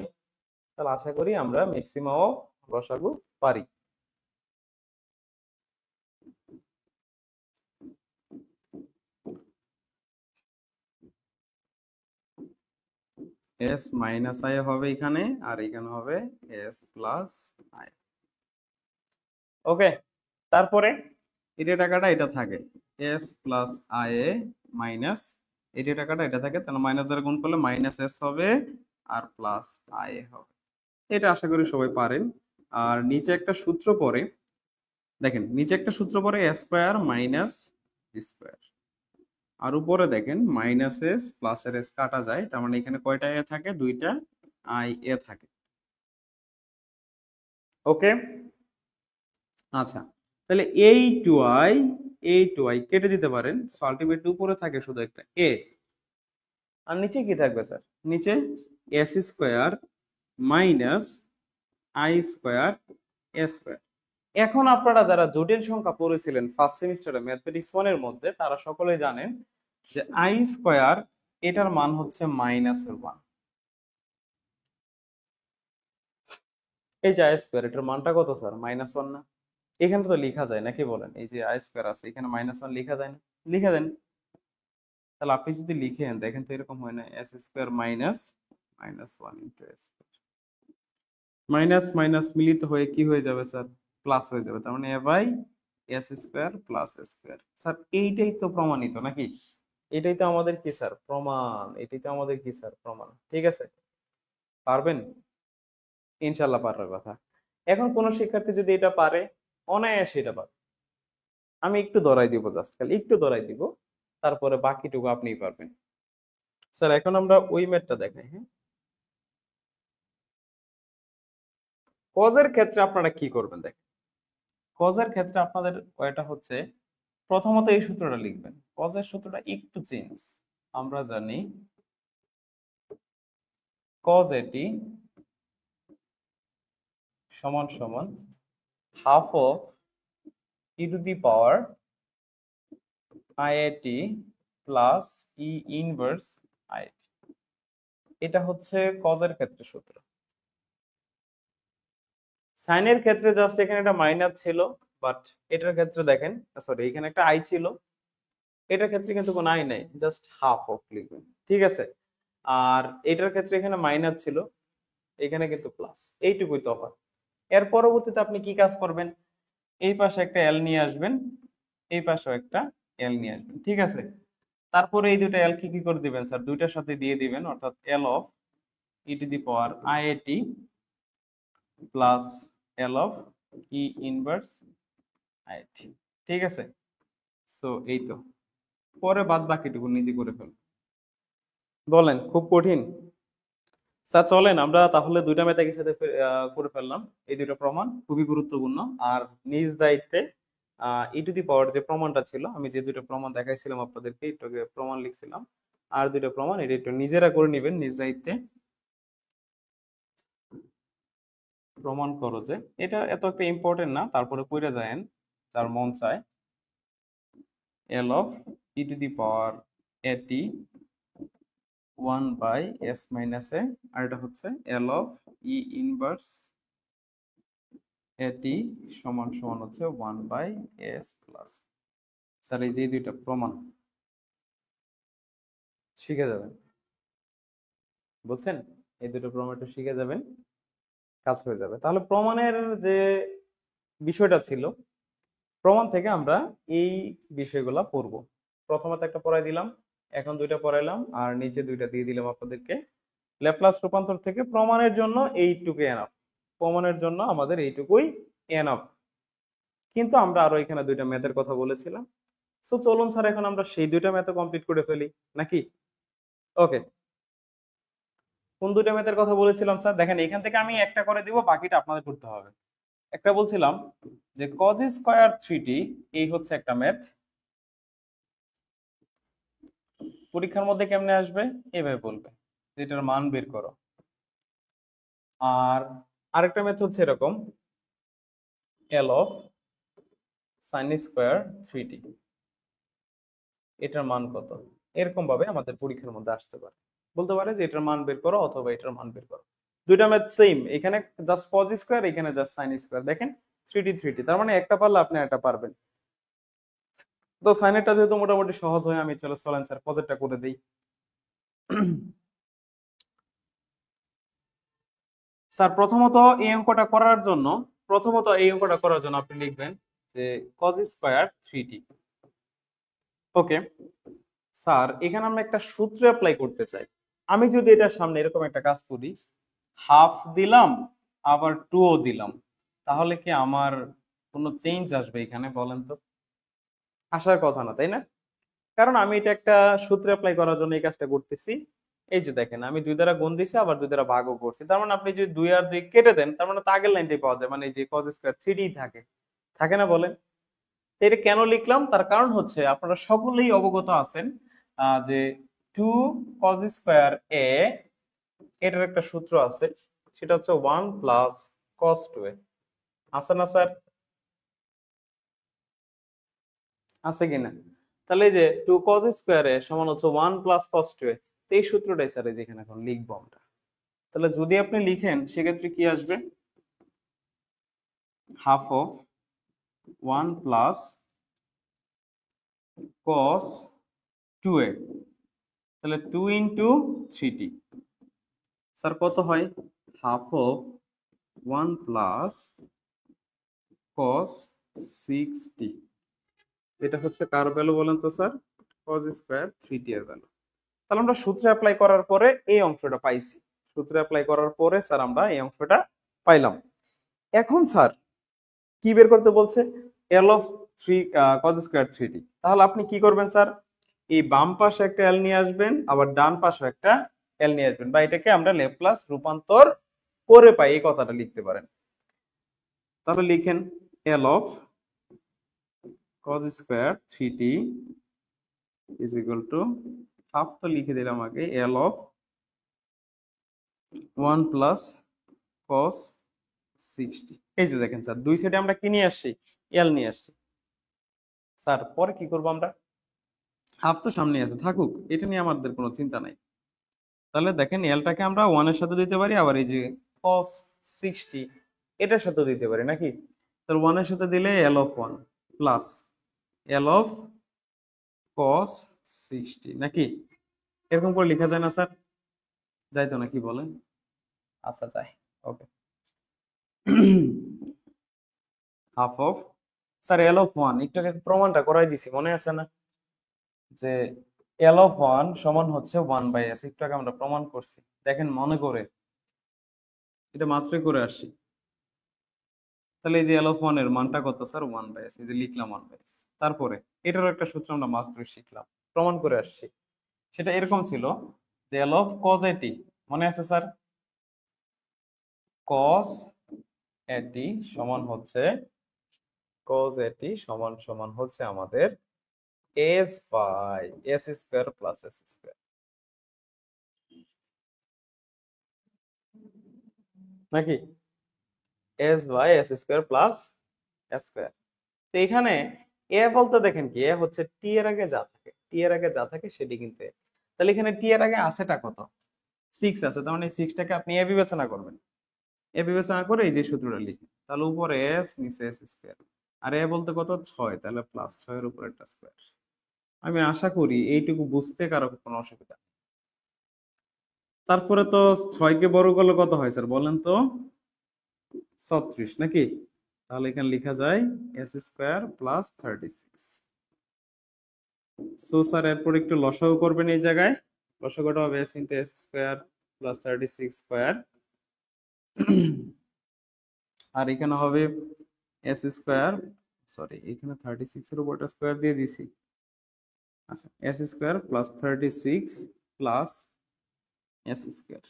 তাহলে আশা করি আমরা ম্যাক্সিমামও লসাগু পারি। এস মাইনাস আই হবে এখানে, আর এখানে হবে এস প্লাস আই। ওকে, তারপরে এটা টাকাটা এটা থাকে, S plus I A minus এটা টাকাটা এটা থাকে, তাহলে মাইনাস দ্বারা গুণ করলে মাইনাস এস হবে আর প্লাস আই এ হবে। এটা আশা করি সবাই পারেন। আর নিচে একটা সূত্র পড়ে, দেখেন নিচে একটা সূত্র পড়ে এ স্কোয়ার মাইনাস বি স্কোয়ার, আর উপরে দেখেন মাইনাস এস প্লাস এর এস কাটা যায়, তার মানে এখানে কয়টা এ থাকে? দুইটা আই এ থাকে। ওকে, আচ্ছা, তাহলে এই টু আই কেটে দিতে পারেন, সো আলটিমেটলি উপরে থাকে শুধু একটা এ, আর নিচে কি থাকবে স্যার? নিচে S square minus I square A square. এখন আপনারা যারা জটিল সংখ্যা পড়েছিলেন ফার্স্ট সেমিস্টারে ম্যাথমেটিক্স 1 এর মধ্যে, তারা সকলেই জানেন যে আই স্কোয়ার এটার মান হচ্ছে -1। এই যে আই স্কোয়ার এটার মানটা কত স্যার? -1 না? এখানে তো লেখা যায় নাকি বলেন? এই যে আই স্কোয়ার আছে, এখানে -1 লেখা যায় না? লিখে দেন। তাহলে আপনি যদি লিখেন দেখেন তো এরকম হয় না, S square minus -1 into S, minus minus মিলিত হয়ে কি হয়ে যাবে স্যার? প্লাস হয়ে যাবে, তার মানে A by S square plus square. Sir এইটাই তো প্রমাণিত নাকি? এটাই তো আমাদের কি স্যার? প্রমাণ। এটাই তো আমাদের কি স্যার? প্রমাণ। ঠিক আছে, পারবেন? ইনশাল্লাহ পারার কথা। এখন কোন শিক্ষার্থী যদি এটা পারে, অনায়াসে এটা পারে। আমি একটু ধরাই দিব, জাস্ট খালি একটু ধরাই দিব, তারপরে বাকিটুকু আপনিই পারবেন। স্যার এখন আমরা ওই ম্যাথটা দেখাই, হ্যাঁ। কজের ক্ষেত্রে আপনারা কি করবেন দেখেন। কজের ক্ষেত্রে আপনাদের ওইটা হচ্ছে, প্রথমত এই সূত্রটা লিখবেন। কজের সূত্রটা একটু চেঞ্জ। আমরা জানি কজ এটি সমান সমান half of E to the power IIT plus E inverse IIT. এটা হচ্ছে কজের ক্ষেত্রে সূত্র। সাইনের ক্ষেত্রে জাস্ট এখানে একটা মাইনাস ছিল, বাট এটার ক্ষেত্রে দেখেন, সরি এখানে একটা আই ছিল, এটার ক্ষেত্রে কিন্তু কোনো আই নাই, জাস্ট হাফ অফ লিখবেন। ঠিক আছে, আর এটার ক্ষেত্রে এখানে মাইনাস ছিল, এখানে কিন্তু প্লাস, এইটুকুই তফাৎ। এর পরবর্তীতে আপনি কি কাজ করবেন? এই পাশে একটা এল নিয়ে আসবেন, এই পাশেও একটা এল নিয়ে আসবেন। ঠিক আছে, তারপরে এই দুটো এল কি করে দিবেন স্যার? দুইটার সাথে দিয়ে দিবেন, অর্থাৎ এল of E to the power IIT plus L of E inverse IIT. ঠিক আছে, সো এই তো, পরে বাদ বাকিটুকু নিজে করে ফেলুন। বলেন খুব কঠিন? স্যার চলেন আমরা তাহলে দুইটা ম্যাথ একই সাথে করে ফেললাম। এই দুটো প্রমাণ খুবই গুরুত্বপূর্ণ। আর নিজ দায়িত্বে ই টু দি পাওয়ার যে প্রমাণটা ছিল, আমি যে দুটো প্রমাণ দেখাইছিলাম আপনাদেরকে, একটু আগে প্রমাণ লিখছিলাম, আর দুটো প্রমাণ এটা একটু নিজেরা করে নিবেন নিজ দায়িত্বে। প্রমাণ করো যে, এটা এত একটা ইম্পর্টেন্ট না, তারপরে কইরা যায়েন যার মন চায়। এল of E to the power এটি 1/s মাইনাস এ, আর এটা হচ্ছে এল অফ ই ইনভার্স এটি সমান সমান হচ্ছে 1/s প্লাস। স্যার এই যে দুইটা প্রমাণ শিখে যাবেন, বুঝছেন? এই দুটো প্রমাণ একটু শিখে যাবেন। কাজ হয়ে যাবে। তাহলে প্রমাণের যে বিষয়টা ছিল, প্রমাণ থেকে আমরা এই বিষয়গুলা পড়বো। প্রথমত একটা পড়াই দিলাম, এখন দুইটা পড়াইলাম, আর নিচে দুইটা দিয়ে দিলাম আপনাদেরকে। ল্যাপ্লাস রূপান্তর থেকে প্রমাণের জন্য এইটুকু এনাফ, প্রমাণের জন্য আমাদের এইটুকুই এনাফ। কিন্তু আমরা আরো এখানে দুইটা ম্যাথের কথা বলেছিলাম। সো চলুন স্যার এখন আমরা সেই দুইটা ম্যাথও কমপ্লিট করে ফেলি নাকি? ওকে, কোন দুইটা ম্যাথের কথা বলেছিলাম স্যার? দেখেন এখান থেকে আমি একটা করে দিব, বাকিটা আপনাদের করতে হবে। একটা বলছিলাম যে cos স্কয়ার 3t, এই হচ্ছে একটা ম্যাথ। পরীক্ষার মধ্যে কেমনে আসবে? এভাবে বলবে যে এটার মান বের করো। আর আরেকটা ম্যাথ হচ্ছে এরকম, L of sin square 3t, এটার মান কত? এরকম ভাবে আমাদের পরীক্ষার মধ্যে আসতে পারে, বলতে পারে যে এটার মান বের করো অথবা এটার মান বের করো। দুইটা ম্যাথ সেম, এখানে জাস্ট cos স্কয়ার, এখানে জাস্ট sin স্কয়ার। দেখেন 3t 3t, তার মানে একটা পারলে আপনি একটা পারবেন। তো সাইনেরটা যেহেতু মোটামুটি সহজ হয়, আমি চলেন স্যার কজেরটা করে দেই। স্যার প্রথমত এই অঙ্কটা করার জন্য আপনি লিখবেন যে cos square 3t। Okay sir, এখানে আমরা একটা সূত্র অ্যাপ্লাই করতে চাই। আমি যদি এটা সামনে এরকম একটা কাজ করি, হাফ দিলাম আবার 2ও দিলাম, তাহলে কি আমার কোনো চেঞ্জ আসবে এখানে? বলেন তো। আসার কথা না, তাই না? কারণ আমি এটা একটা সূত্র অ্যাপ্লাই করার জন্য এই কাজটা করতেছি। এই যে দেখেন, আমি 2 দ্বারা গুণ দিছি, আবার 2 দ্বারা ভাগও করছি। তার মানে আপনি যদি 2 আর 2 কেটে দেন, তার মানে তো আগের লাইনটাই পাওয়া যায়, মানে এই যে cos স্কয়ার 3d থাকে, থাকে না বলেন? তো এটা কেন লিখলাম? তার কারণ হচ্ছে আপনারা সকলেই অবগত আছেন যে 2 cos স্কয়ার a, এটার একটা সূত্র আছে, সেটা হচ্ছে 1 প্লাস cos 2a। আছে না স্যার? আছে কিনা? তাহলে এই যে 2 cos স্কয়ার a সমান হচ্ছে 1 প্লাস cos 2a, তো এই সূত্রটাই স্যার এই যে এখানে এখন লিখবো আমরা। তাহলে যদি আপনি লিখেন সেক্ষেত্রে কি আসবে? Half of 1 plus cos 2a, তাহলে 2 ইন্টু 3t। স্যার কত হয়? Half of 1 plus cos 6t। এটা হচ্ছে কার ভ্যালু বলেন তো স্যার? cos স্কয়ার 3t এর ভ্যালু। তাহলে আমরা সূত্র অ্যাপ্লাই করার পরে এই অংশটা পাইছি। সূত্র অ্যাপ্লাই করার পরে স্যার আমরা এই অংশটা পাইলাম। এখন স্যার কি বের করতে বলছে? L of 3 cos square 3t। তাহলে আপনি কি করবেন স্যার? এই বাম পাশে একটা L নিয়ে আসবেন, আবার ডান পাশে একটা L নিয়ে আসবেন, বা এটাকে আমরা ল্যাপ্লাস রূপান্তর করে পাই, এই কথাটা লিখতে পারেন। তাহলে লিখেন L of cos square 3t is equal two, half তো লিখে দিলাম আগে, L অফ 1 প্লাস cos 60। এই যে দেখেন স্যার, দুই সাইডে আমরা কি নিয়ে আসছি? L নিয়ে আসছি। স্যার পরে কি করব আমরা? হাফ তো সামনে আছে, থাকুক, এটা নিয়ে আমাদের কোনো চিন্তা নাই। তাহলে দেখেন এলটাকে আমরা 1 এর সাথে দিতে পারি, আবার এই যে cos 60 এটার সাথে দিতে পারি নাকি? তাহলে 1 এর সাথে দিলে L of 1 plus L of cos 60 নাকি? এরকম করে লেখা যায় না স্যার? যাইতো নাকি বলেন? আচ্ছা যাই, okay. Half of, sir L of 1 একটু আগে প্রমাণটা করাই দিছি, মনে আছে না? যে L অফ 1 সমান হচ্ছে 1/s, একটু আগে আমরা প্রমাণ করছি, দেখেন মনে করে, এটা মাত্রই করে আসছি। তাহলে এই যে L অফ 1 এর মানটা কত স্যার? 1/s, এই যে লিখলাম 1/s। তারপরে এটারও একটা সূত্র আমরা মাত্রই শিখলাম, প্রমাণ করে আসছি। সেটা এরকম ছিল যে L অফ cos AT, মনে আছে স্যার? cos AT সমান হচ্ছে, cos AT সমান সমান হচ্ছে আমাদের s by s square plus s square নাকি? s by s square plus s square. তো এখানে এ বলতে দেখেন কি, এ হচ্ছে টি এর আগে যা থাকে, টি এর আগে যা থাকে সেটি কিন্তু A। তাহলে এখানে টি এর আগে আছেটা কত? 6 আছে, তার মানে 6টাকে আপনি এ বিবেচনা করবেন। এ বিবেচনা করে এই যে সূত্রটা লিখি, তাহলে উপরে s নিচে s স্কয়ার, আর এ বলতে কত? 6, তাহলে প্লাস 6 এর উপর একটা স্কয়ার। আমি আশা করি এইটুকু বুঝতে কারো কোনো অসুবিধা নেই। তারপরে তো 6 কে বর্গ করলে কত হয় স্যার বলেন তো? 36 নাকি? তাহলে এখানে লেখা যায় S square plus 36। So sir এরপর একটু লসাগু করবেন এই জায়গায়। লসাগুটা হবে S into S square plus 36 square, আর এখানে হবে এস স্কোয়ার, সরি এখানে 36 এর উপর স্কোয়ার দিয়ে দিছি। আচ্ছা, S square plus 36 plus S square.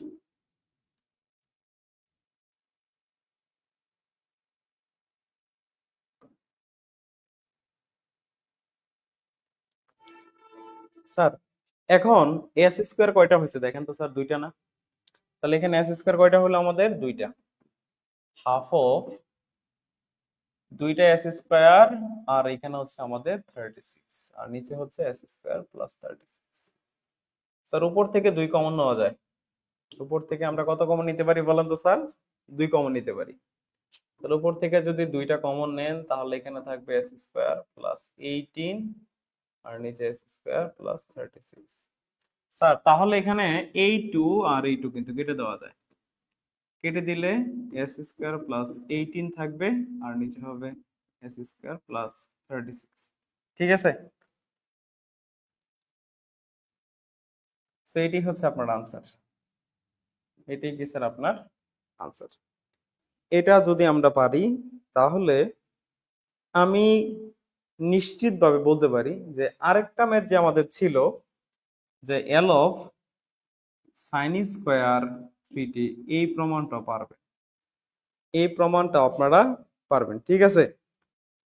Sir এখন এস স্কোয়ার কয়টা হয়েছে দেখেন তো স্যার, দুইটা না? তাহলে এখানে এস স্কোয়ার কয়টা হলো আমাদের? দুইটা। হাফ অফ দুইটা এস স্কোয়ার, আর এখানে হচ্ছে আমাদের 36, আর নিচে হচ্ছে এস স্কোয়ার প্লাস 36। স্যার উপর থেকে দুই কমন নেওয়া যায়। উপর থেকে আমরা কত কমন নিতে পারি বলেন তো স্যার? দুই কমন নিতে পারি। তাহলে উপর থেকে যদি দুইটা কমন নেন তাহলে এখানে থাকবে এস স্কোয়ার প্লাস 18, আর নিচে এস স্কোয়ার প্লাস 36। স্যার তাহলে এখানে এই টু আর এই টু কিন্তু কেটে দেওয়া যায়। কেটে দিলে এস স্কোয়ার প্লাস 18 থাকবে, আর নিচে হবে এস স্কোয়ার প্লাস 36। ঠিক আছে? সো এটি হচ্ছে আপনার আনসার। এটাই কি স্যার আপনার আনসার? এটা যদি আমরা পারি তাহলে আমি নিশ্চিতভাবে বলতে পারি যে আরেকটা ম্যাথ যে আমাদের ছিল, যে L of sine square thirty, এই প্রমাণটা পারবে, এই প্রমাণটা আপনারা পারবেন। ঠিক আছে?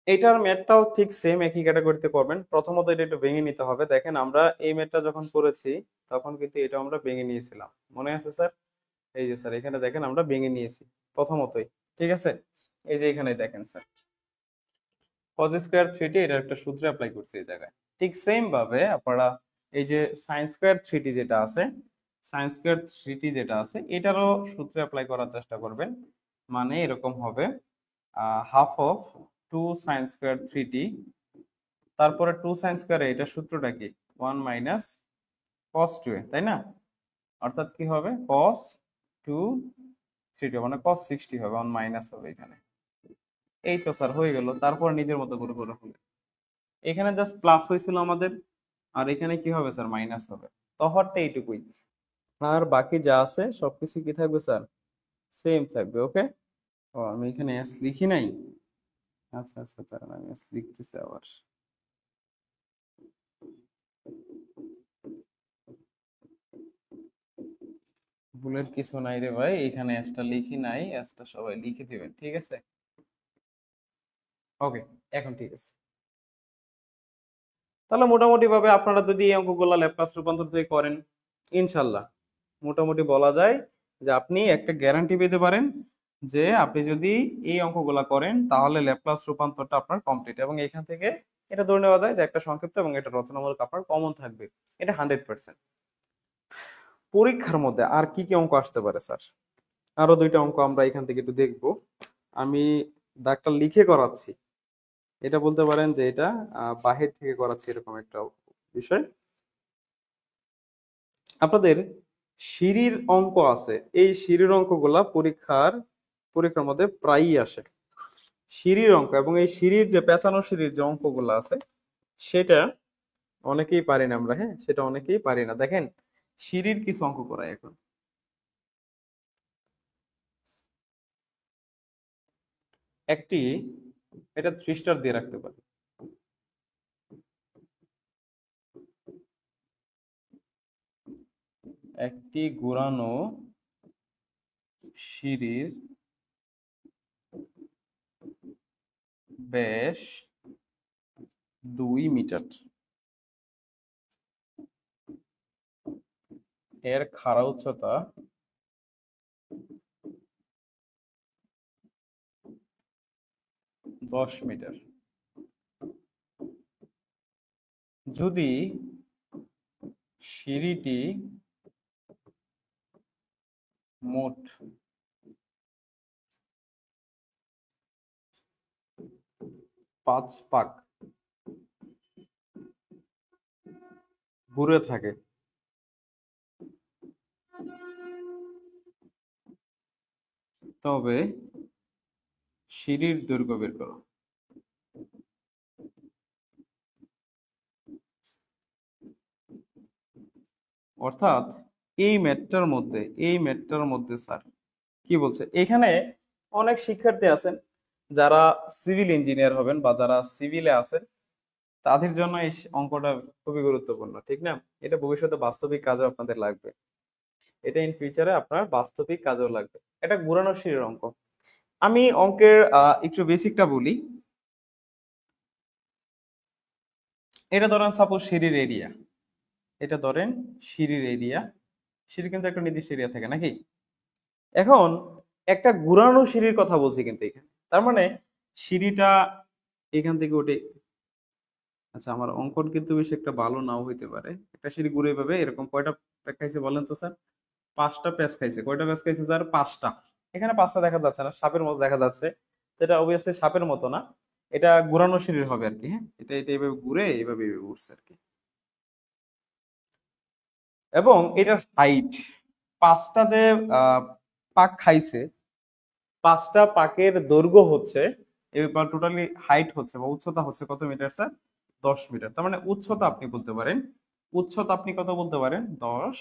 এটার ম্যাথটাও ঠিক সেম একই ক্যাটাগরিতে করবেন। প্রথমত এটা একটু ভেঙে নিতে হবে। দেখেন আমরা এই ম্যাথটা যখন করেছি তখন কিন্তু এটা আমরা ভেঙে নিয়েছিলাম, মনে আছে স্যার? এই যে স্যার এখানে দেখেন আমরা ভেঙে নিয়েছি প্রথমতই। ঠিক আছে? এই যে এখানে দেখেন স্যার, cos স্কয়ার থ্রিটি এটার একটা সূত্র অ্যাপ্লাই করছি এই জায়গায়। ঠিক সেম ভাবে আপনারা এই যে সাইন স্কয়ার থ্রিটি যেটা আছে, সাইন স্কয়ার থ্রিটি যেটা আছে এটারও সূত্র অ্যাপ্লাই করার চেষ্টা করবেন। মানে এরকম হবে half of two sine square three t, তারপরে টু সাইন স্কয়ারে এটা সূত্রটা কি, one minus cos two A, তাই না? অর্থাৎ কি হবে, কস টু থ্রিটি মানে কস 60 হবে, ওয়ান মাইনাস হবে এখানে। এই তো স্যার হয়ে গেল। তারপর নিজের মতো করে করে ফেলে, এখানে জাস্ট প্লাস হয়েছিল আমাদের, আর এখানে কি হবে স্যার, মাইনাস হবে। তফাৎটা এইটুকুই, আর বাকি যা আছে সবকিছু কি থাকবে স্যার, সেম থাকবে। ওকে। ও আমি এখানে এস লিখি নাই। আচ্ছা আচ্ছা, তাহলে আমি এস লিখতেছি আবার। ভুলের কিছু নাই রে ভাই, এখানে এসটা লিখি নাই, এসটা সবাই লিখে দিবেন। ঠিক আছে? ওকে, এখন ঠিক আছে। তাহলে মোটামুটি ভাবে আপনারা যদি এই অঙ্কগুলো ল্যাপ্লাস রূপান্তর দিয়ে করেন, ইনশাল্লাহ মোটামুটি বলা যায় যে আপনি একটা গ্যারান্টি পেতে পারেন যে আপনি যদি এই অঙ্কগুলা করেন তাহলে ল্যাপ্লাস রূপান্তরটা আপনার কমপ্লিট, এবং এখান থেকে এটা ধরে নেওয়া যায় যে একটা সংক্ষিপ্ত এবং এটা রচনামূলক আপনার কমন থাকবে। এটা 100%। পরীক্ষার মধ্যে আর কি কি অঙ্ক আসতে পারে স্যার? আরো দুইটা অঙ্ক আমরা এখান থেকে একটু দেখবো। আমি ডাক্তার লিখে করাচ্ছি, এটা বলতে পারেন যে এটা বাহির থেকে করাচ্ছি, এরকম একটা বিষয়। আপনাদের সিঁড়ির অঙ্ক আছে, এই সিঁড়ির অঙ্কগুলা পরীক্ষার মধ্যে প্রায়ই আসে। সিঁড়ির অঙ্ক এবং এই সিঁড়ির যে পেঁচানো সিঁড়ির যে অঙ্কগুলো আছে সেটা অনেকেই পারি না আমরা, হ্যাঁ সেটা অনেকেই পারি না। দেখেন সিঁড়ির কিছু অঙ্ক করাই এখন। একটি, এটা 3 স্টার দিয়ে রাখতে পারি। একটি ঘোরানো সিঁড়ির ব্যাস 2 মিটার, এর খাড়া উচ্চতা 10 মিটার। যদি সিঁড়িটি মোট 5 পাক ঘুরে থাকে তবে সিঁড়ির দৈর্ঘ্য বের করো। অর্থাৎ এই ম্যাথটার মধ্যে স্যার কি বলছে এখানে, অনেক শিক্ষার্থী আছেন যারা সিভিল ইঞ্জিনিয়ার হবেন বা যারা সিভিলে আছেন, তাদের জন্য এই অঙ্কটা খুবই গুরুত্বপূর্ণ, ঠিক না? এটা ভবিষ্যতে বাস্তবিক কাজে আপনাদের লাগবে। এটা ইন ফিউচারে আপনার বাস্তবিক কাজেও লাগবে। এটা ঘুরানো সিঁড়ির অঙ্ক। আমি অঙ্কের একটু বেসিকটা বলি। এটা ধরেন সাপোজ সিঁড়ির এরিয়া, এটা ধরেন সিঁড়ির এরিয়া। সিঁড়ি কিন্তু একটা নির্দিষ্ট এরিয়া থাকে নাকি? এখন একটা ঘুরানো সিঁড়ির কথা বলছি কিন্তু এখানে, তার মানে সিঁড়িটা এখান থেকে উঠে, আচ্ছা আমার অঙ্কন কিন্তু বেশি একটা ভালো নাও হইতে পারে। একটা সিঁড়ি ঘুরে পাবে এরকম কয়টা প্যাচ খাইছে বলেন তো স্যার? 5টা প্যাচ খাইছে। কয়টা প্যাচ খাইছে স্যার? 5টা। এখানে 5টা দেখা যাচ্ছে না, সাপের মতো দেখা যাচ্ছে। তো এটা অবভিয়াসলি সাপের মতো না, এটা ঘুরানো সিঁড়ির হবে আর কি। হ্যাঁ, এটা এটা এইভাবে ঘুরে এইভাবে উঠছে আর কি। এবং এটার হাইট, 5টা যে আহ, পাক খাইছে, 5টা পাকের দৈর্ঘ্য হচ্ছে, এবার টোটালি হাইট হচ্ছে বা উচ্চতা হচ্ছে কত মিটার স্যার? 10 মিটার। তার মানে উচ্চতা আপনি বলতে পারেন, উচ্চতা আপনি কত বলতে পারেন? 10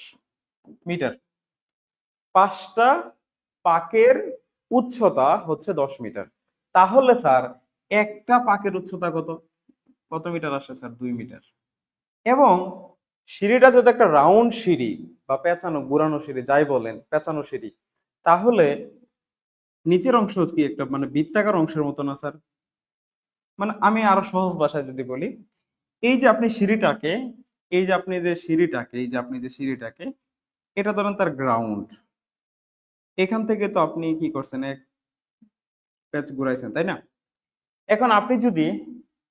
মিটার। 5টা পাকের উচ্চতা হচ্ছে 10 মিটার। তাহলে স্যার একটা পাকের উচ্চতা কত, কত মিটার আসে স্যার? 2 মিটার। এবং সিঁড়িটা যদি একটা রাউন্ড সিঁড়ি বা পেঁচানো ঘুরানো সিঁড়ি যাই বলেন, পেঁচানো সিঁড়ি, তাহলে নিচের অংশ কি একটা মানে বৃত্তাকার অংশের মতো না স্যার? মানে আমি আরো সহজ ভাষায় যদি বলি, এই যে আপনি সিঁড়িটাকে, এই যে আপনি যে সিঁড়িটাকে এটা ধরেন তার গ্রাউন্ড, এখান থেকে তো আপনি কি করছেন? এক প্যাচ ঘুরাইছেন, তাই না? এখন আপনি যদি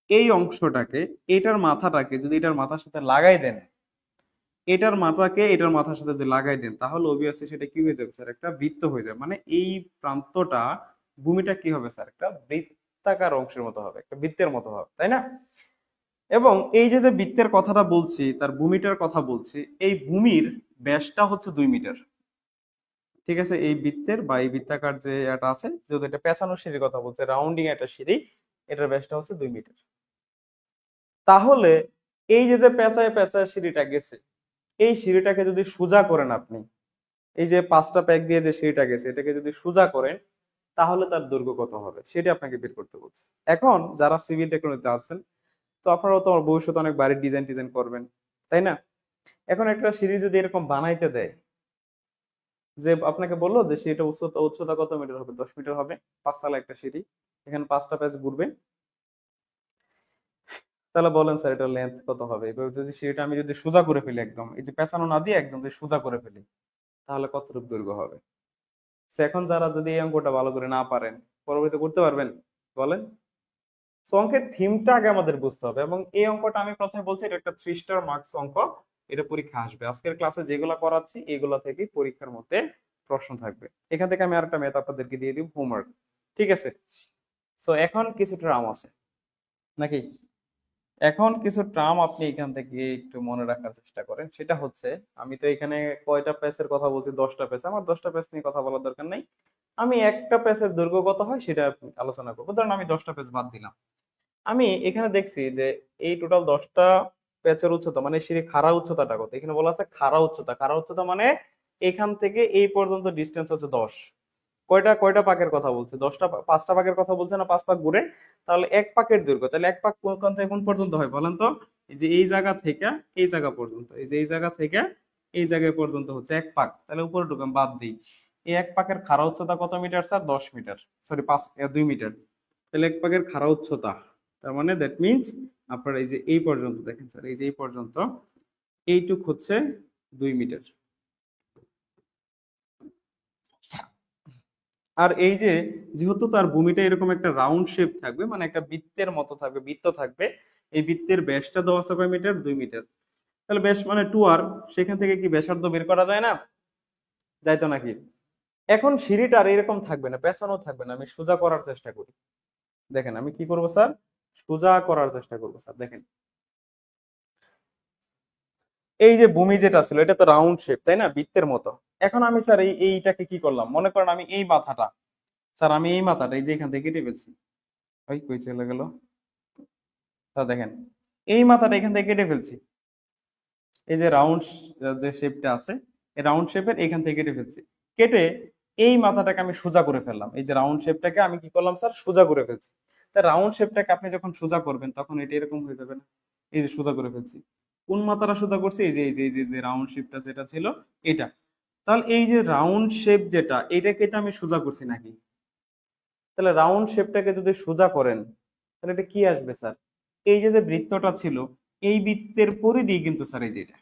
এই অংশটাকে, এটার মাথাটাকে যদি এটার মাথার সাথে লাগাই দেন, এটার মাথাকে এটার মাথার সাথে যদি লাগাই দেন, তাহলে অবভিয়াসলি সেটা কি হয়ে যাবে স্যার? একটা বৃত্ত হয়ে যাবে। মানে এই প্রান্তটা, ভূমিটা কি হবে স্যার? একটা বৃত্তাকার অংশের মতো হবে, একটা বৃত্তের মতো হবে, তাই না? এবং এই যে যে বৃত্তের কথাটা বলছি, তার ভূমিটার কথা বলছি, এই ভূমির ব্যাসটা হচ্ছে 2 মিটার। ঠিক আছে, এই বৃত্তের বা এই বৃত্তাকার যে এটা আছে, যেহেতু এটা পেঁচানো সিঁড়ির কথা বলছে, রাউন্ডিং একটা সিঁড়ি, এটার ব্যাসটা হচ্ছে 2 মিটার। তাহলে এই যে যে পেঁচায় পেঁচায় সিঁড়িটা গেছে, এই সিঁড়িটাকে যদি সোজা করেন আপনি, এই যে 5টা প্যাক দিয়ে যে সিঁড়িটা গেছে এটাকে যদি সোজা করেন, তাহলে তার দৈর্ঘ্য কত হবে সেটা আপনাকে বের করতে বলছে। এখন যারা সিভিল টেকনোলজিতে আছেন, তো আপনারাও তো ভবিষ্যতে অনেক বাড়ির ডিজাইন টিজাইন করবেন, তাই না? এখন একটা সিঁড়ি যদি এরকম বানাইতে দেয়, যে আপনাকে বললো যে সিঁড়িটা উচ্চতা উচ্চতা কত মিটার হবে? 10 মিটার হবে। 5 তলা একটা সিঁড়ি, এখানে 5টা প্যাচ ঘুরবে, তাহলে বলেন স্যার এটা লেন্থ কত হবে? এবার যদি সিঁড়িটা আমি যদি সোজা করে ফেলি, একদম এই যে পেঁচানো না দিয়ে একদম যদি সোজা করে ফেলি, তাহলে কতটুকু দৈর্ঘ্য হবে? So, এখন যারা যদি এই অঙ্কটা ভালো করে না পারেন, পরবর্তীতে করতে পারবেন? বলেন। সো অঙ্কের থিমটা আগে আমাদের বুঝতে হবে। এবং এই অঙ্কটা আমি প্রথমে বলছি এটা একটা 3 স্টার মার্কস অঙ্ক, এটা পরীক্ষা আসবে। আজকের ক্লাসে যেগুলো করাচ্ছি এগুলো থেকে পরীক্ষার মধ্যে প্রশ্ন থাকবে। এখান থেকে আমি আরেকটা ম্যাথ আপনাদেরকে দিয়ে দিব হোমওয়ার্ক, ঠিক আছে? সো এখন কিছু ট্রাম আছে নাকি? এখন কিছু ট্রাম আপনি এখান থেকে একটু মনে রাখার চেষ্টা করেন। সেটা হচ্ছে, আমি তো এখানে কয়টা প্যাচের কথা বলছি? 10টা প্যাচ। আমার 10টা প্যাচ নিয়ে কথা বলার দরকার নাই। আমি একটা প্যাচের দৈর্ঘ্য কত হয় সেটা আলোচনা করবো। ধরেন আমি 10টা প্যাচ বাদ দিলাম। আমি এখানে দেখছি যে এই টোটাল 10টা প্যাচের উচ্চতা মানে সিঁড়ি খাড়া উচ্চতাটা কত? এখানে বলা আছে খাড়া উচ্চতা। খাড়া উচ্চতা মানে এখান থেকে এই পর্যন্ত ডিস্টেন্স হচ্ছে 10। কয়টা কয়টা পাকের কথা বলছে? 5টা পাকের কথা বলছে না? 5 পাক ঘুরে, তাহলে এক পাকের দৈর্ঘ্য, তাহলে এক পাক কোন থেকে কোন পর্যন্ত হয় বলেন তো? এই যে এই জায়গা থেকে এই জায়গা পর্যন্ত, এই যে এই জায়গা থেকে এই জায়গায় পর্যন্ত হচ্ছে এক পাক। তাহলে উপরে ঢুকাম, বাদ দিই। এই এক পাকের খাড়া উচ্চতা কত মিটার স্যার? 10 মিটার। Sorry 2 meter. তাহলে এক পাকের খাড়া উচ্চতা, তার মানে দ্যাট মিনস আপনার এই যে এই পর্যন্ত দেখেন স্যার, এই যে এই পর্যন্ত এইটুক হচ্ছে 2 মিটার। আর এই যে যেহেতু তার ভূমিটা এরকম একটা রাউন্ড শেপ থাকবে, মানে একটা বৃত্তের মতো থাকবে, বৃত্ত থাকবে, এই বৃত্তের ব্যাসটা দেওয়া আছে কয় মিটার? 2 মিটার। তাহলে ব্যাস মানে 2r, সেখান থেকে কি ব্যাসার্ধ বের করা যায় না? যাইতো নাকি? এখন সিঁড়িটা আর এরকম থাকবে না, পেছানো থাকবে না, আমি সোজা করার চেষ্টা করি। দেখেন আমি কি করব স্যার? সোজা করার চেষ্টা করবো স্যার। দেখেন এই যে ভূমি যেটা ছিল এটা তো রাউন্ড শেপ, তাই না? বৃত্তের মতো। এখন আমি স্যার এইটাকে কি করলাম? মনে করেন আমি এই মাথাটা, স্যার আমি এই মাথাটা এই যে এখান থেকে কেটে ফেলছি। ওই কই চলে গেল? স্যার দেখেন, এই মাথাটা এখান থেকে কেটে ফেলছি। এই যে রাউন্ড যে শেপটা আছে, এই রাউন্ড শেপের এখান থেকে কেটে ফেলছি। কেটে এই মাথাটাকে আমি সোজা করে ফেললাম। এই যে রাউন্ড শেপটাকে আমি কি করলাম স্যার? সোজা করে ফেলছি। তা রাউন্ড শেপটাকে আপনি যখন সোজা করবেন তখন এটা এরকম হয়ে যাবে না? এই যে সোজা করে ফেলছি। কোন মাথাটা সোজা করছি? এই যে রাউন্ড শেপটা যেটা ছিল এটা। তাহলে এই যে রাউন্ড শেপ যেটা, এটাকে তো আমি সোজা করছি নাকি? তাহলে রাউন্ড শেপটাকে যদি সোজা করেন তাহলে এটা কি আসবে স্যার? এই যে যে বৃত্তটা ছিল, এই বৃত্তের পরিধি কিন্তু স্যার এই যে এটা,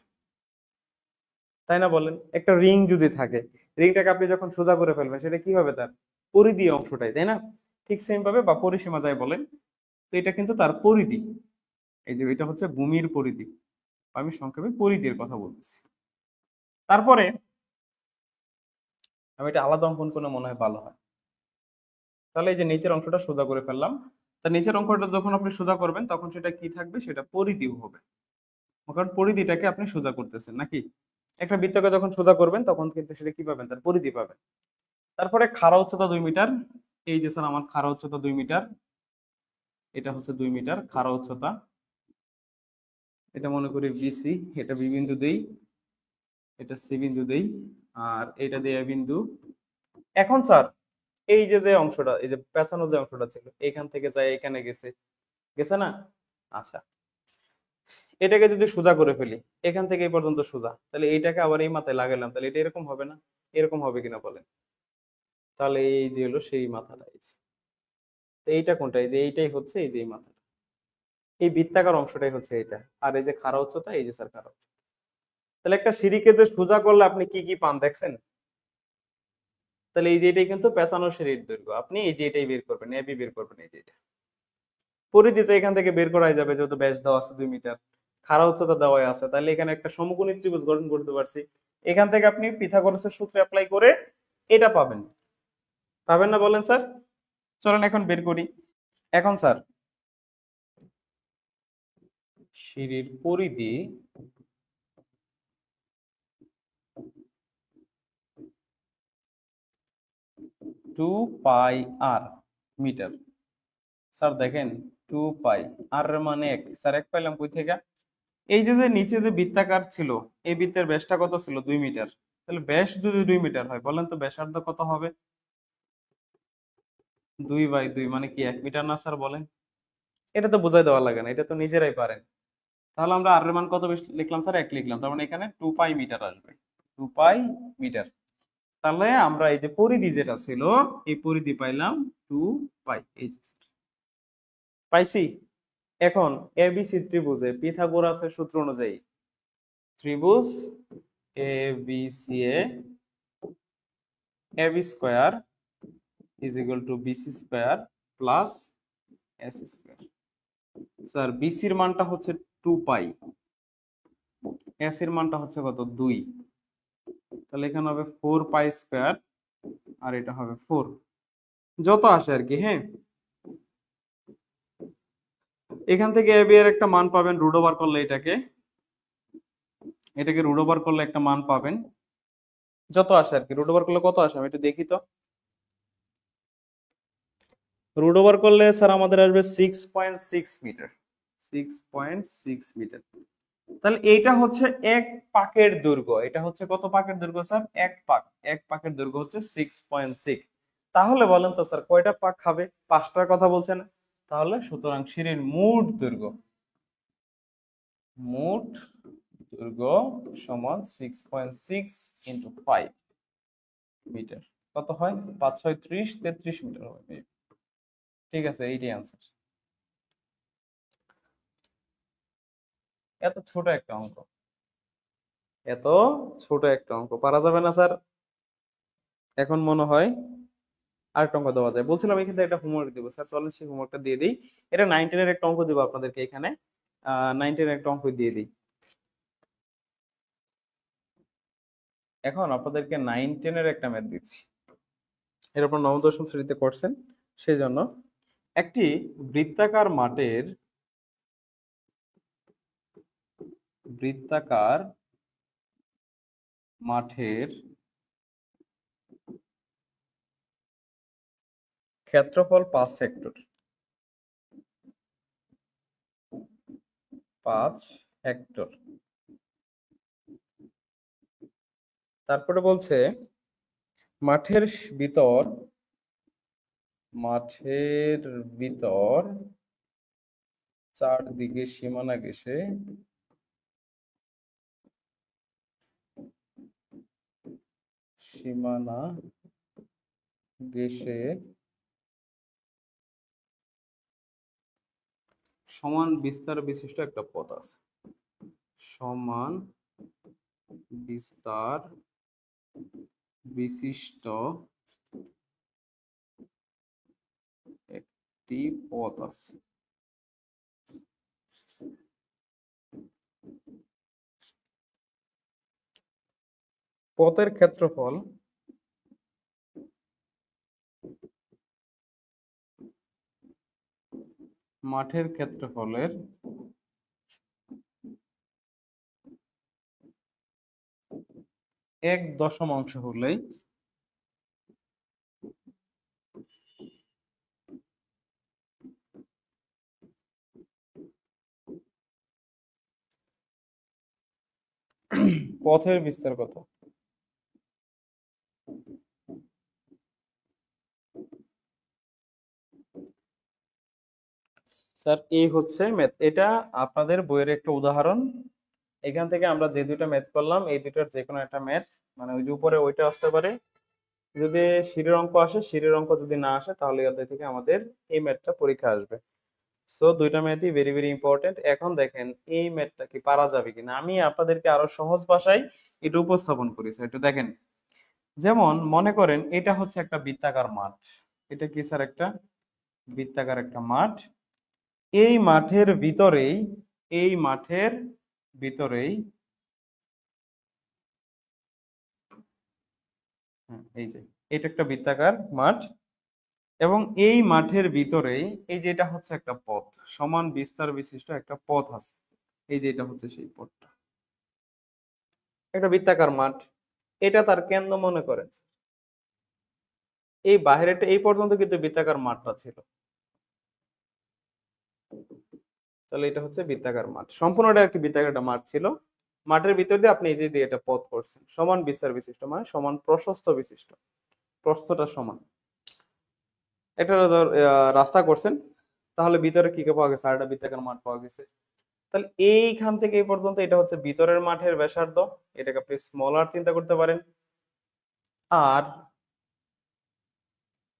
তাই না বলেন? একটা রিং যদি থাকে, রিংটাকে আপনি যখন সোজা করে ফেলবেন সেটা কি হবে? তার পরিধি অংশটাই, তাই না? ঠিক সেম ভাবে, বা পরিসীমা যাই বলেন, তো এটা কিন্তু তার পরিধি। এই যে এটা হচ্ছে ভূমির পরিধি, আমি সংক্ষেপে পরিধির কথা বলতেছি। তারপরে আমি এটা আলাদা অঙ্কন করে মনে হয় ভালো হয়। তাহলে এই যে নিচের অংশটা সোজা করে ফেললাম। তা নিচের অংশটা যখন আপনি সোজা করবেন তখন সেটা কি থাকবে? সেটা পরিধিও হবে, কারণ পরিধিটাকে আপনি সোজা করতেছেন নাকি? একটা বৃত্তকে যখন সোজা করবেন তখন কিন্তু সেটা কি পাবেন? তার পরিধি পাবেন। তারপরে খাড়া উচ্চতা 2 মিটার। এই যে স্যার আমার খাড়া উচ্চতা 2 মিটার, এটা হচ্ছে 2 মিটার খাড়া উচ্চতা। এটা মনে করি বিসি, এটা বি বিন্দু দেই, এটা সি বিন্দু দেই, আর এটা দিয়ে এ বিন্দু। এখন স্যার এই যে যে অংশটা, এই যে পেঁচানো যে অংশটা ছিল, এখান থেকে যায় এখানে গেছে, গেছে না? আচ্ছা, এটাকে যদি সোজা করে ফেলি, এখান থেকে এই পর্যন্ত সোজা, তাহলে এইটাকে আবার এই মাথায় লাগালাম, তাহলে এটা এরকম হবে না? এরকম হবে কিনা বলেন? তাহলে এই যে হলো সেই মাথাটা, এই যে। তো এইটা কোনটা? এই যে এইটাই হচ্ছে এই যে এই মাথাটা, এই বৃত্তাকার অংশটাই হচ্ছে এটা। আর এই যে খাড়া উচ্চতা, এই যে স্যার খাড়া উচ্চতা। তাহলে একটা সিঁড়িকে যে সোজা করলে আপনি কি কি পান দেখছেন? তাহলে এই যে এটাই কিন্তু পেঁচানো সিঁড়ির দৈর্ঘ্য। আপনি এই যে এটাই বের করবেন, এবি বের করবেন, এই যে এটা। পরিধি তো এখান থেকে বের করাই যাবে, যেহেতু ব্যাস দেওয়া আছে 2 মিটার, খাড়া উচ্চতা দেওয়াই আছে, তাহলে এখানে একটা সমকোণী ত্রিভুজ গঠন করতে পারছি। এখান থেকে আপনি পিথাগোরাসের সূত্র অ্যাপ্লাই করে এটা পাবেন। পাবেন না বলেন স্যার? চলেন এখন বের করি। এখন স্যার সিঁড়ির পরিধি 2 পাই আর মিটার। স্যার দেখেন, 2 পাই আর এর মানে 1, স্যার 1 পাইলাম কই থেকে? এই যে যে নিচে যে বৃত্তাকার ছিল, এই বৃত্তের ব্যাসটা কত ছিল? 2 মিটার। তাহলে ব্যাস যদি 2 মিটার হয়, বলেন তো ব্যাসার্ধ কত হবে? 2/2 মানে কি 1 মিটার না স্যার? বলেন। এটা তো বোঝাই দেওয়া লাগে না, এটা তো নিজেরাই পারেন। তাহলে আমরা আর এর মান কত লিখলাম স্যার? 1 লিখলাম, তার মানে এখানে 2 পাই মিটার আসবে। 2 পাই মিটার। তাহলে আমরা এই যে পরিধি যেটা ছিল, এই পরিধি পাইলাম 2 পাই। এই যে স্যার, পাইছি। এখন এবিসি ত্রিভুজে পিথাগোরাসের সূত্র অনুযায়ী ত্রিভুজ এ বি সি এ, AB square is equal to BC square plus S square. Sir বিসির মানটা হচ্ছে 2 পাই, এস এর মানটা হচ্ছে কত? 2। তাহলে এখানে হবে 4 পাই স্কোয়ার, আর এটা হবে 4, যত আসে আর কি। হ্যাঁ, এখান থেকে এবি এর একটা মান পাবেন, রুট ওভার করলে এটাকে রুট ওভার করলে একটা মান পাবেন, যত আসে আর কি। রুট ওভার করলে কত আসে আমি একটু দেখি তো। রুট ওভার করলে স্যার আমাদের আসবে 6.6 মিটার। 6.6 মিটার। তাহলে এইটা হচ্ছে এক পাকের দৈর্ঘ্য। এটা হচ্ছে কত পাকের দৈর্ঘ্য স্যার? এক পাক। এক পাকের দৈর্ঘ্য হচ্ছে 6.6। তাহলে বলেন তো স্যার কয়টা পাক খাবে? 5টার কথা বলছেন। তাহলে সুতরাং সিঁড়ির মোট দৈর্ঘ্য সমান 6.6 × 5 মিটার। কত হয়? 5 6 30, 33 মিটার হবে। ঠিক আছে, এইটাই আনসার। এত ছোট একটা অঙ্ক, এত ছোট একটা অঙ্ক পারা যাবে না স্যার? এখন মনে হয় আরেকটা অঙ্ক দেওয়া যায়। বলছিলাম এখান থেকে একটা হোমওয়ার্ক দিব স্যার, চলেন সেই হোমওয়ার্কটা দিয়ে দিই। এটা 9 10-এর একটা অঙ্ক দিব আপনাদেরকে এখানে। 9 10-এর একটা অঙ্ক দিয়ে দিই। এখন আপনাদেরকে 9 10-এর একটা ম্যাথ দিচ্ছি, এর আপনার নবম দশম শ্রেণীতে করছেন, সেই জন্য। একটি বৃত্তাকার বৃত্তাকার মাঠের ক্ষেত্রফল 5 হেক্টর। 5 হেক্টর। তারপরে বলছে মাঠের ভিতর, মাঠের ভিতর চারদিকে সীমানা ঘেঁষে সীমানা ঘেঁষে সমান বিস্তার বিশিষ্ট একটা পথ আছে। সমান বিস্তার বিশিষ্ট একটি পথ আছে। পথের ক্ষেত্রফল মাঠের ক্ষেত্রফলের 1/10 হলেই পথের বিস্তার কত? স্যার এই হচ্ছে ম্যাথ। এটা আপনাদের বইয়ের একটা উদাহরণ। এখান থেকে আমরা যে দুইটা ম্যাথ করলাম এই দুইটার যে কোনো একটা ম্যাথ, মানে ওই যে উপরে ওইটা আসতে পারে, যদি সিঁড়ির অঙ্ক আসে, সিঁড়ির অঙ্ক যদি না আসে তাহলে এই অধ্যায় থেকে আমাদের এই ম্যাথটা পরীক্ষা আসবে। সো দুইটা ম্যাথই ভেরি ভেরি ইম্পর্টেন্ট। এখন দেখেন এই ম্যাথটা কি পারা যাবে কিনা, আমি আপনাদেরকে আরো সহজ ভাষায় এটা উপস্থাপন করি স্যার, একটু দেখেন। যেমন মনে করেন এটা হচ্ছে একটা বৃত্তাকার মাঠ। এটা কি স্যার? একটা বৃত্তাকার একটা মাঠ। এই মাঠের ভিতরেই, এই মাঠের ভিতরেই এই যে এটা একটা বৃত্তাকার মাঠ, এবং এই মাঠের ভিতরেই এই যে এটা হচ্ছে একটা পথ, সমান বিস্তার বিশিষ্ট একটা পথ আছে। এই যে এটা হচ্ছে সেই পথটা, একটা বৃত্তাকার মাঠ। এটা তার কেন্দ্র মনে করেন। এই বাহিরেটা এই পর্যন্ত কিন্তু বৃত্তাকার মাঠটা ছিল, তাহলে এটা হচ্ছে বৃত্তাকার মাঠ, সম্পূর্ণটা আর কি বৃত্তাকার একটা মাঠ ছিল। মাঠের ভিতর দিয়ে আপনি এই যে দিয়ে একটা পথ করছেন, সমান বিস্তার বিশিষ্ট মানে সমান প্রশস্ত বিশিষ্ট, প্রস্থটা সমান একটা রাস্তা করছেন। তাহলে ভিতরে কি কি পাওয়া গেছে? আর একটা বৃত্তাকার মাঠ পাওয়া গেছে। তাহলে এইখান থেকে এই পর্যন্ত এটা হচ্ছে ভিতরের মাঠের ব্যাসার্ধ, এটাকে আপনি স্মল আর চিন্তা করতে পারেন। আর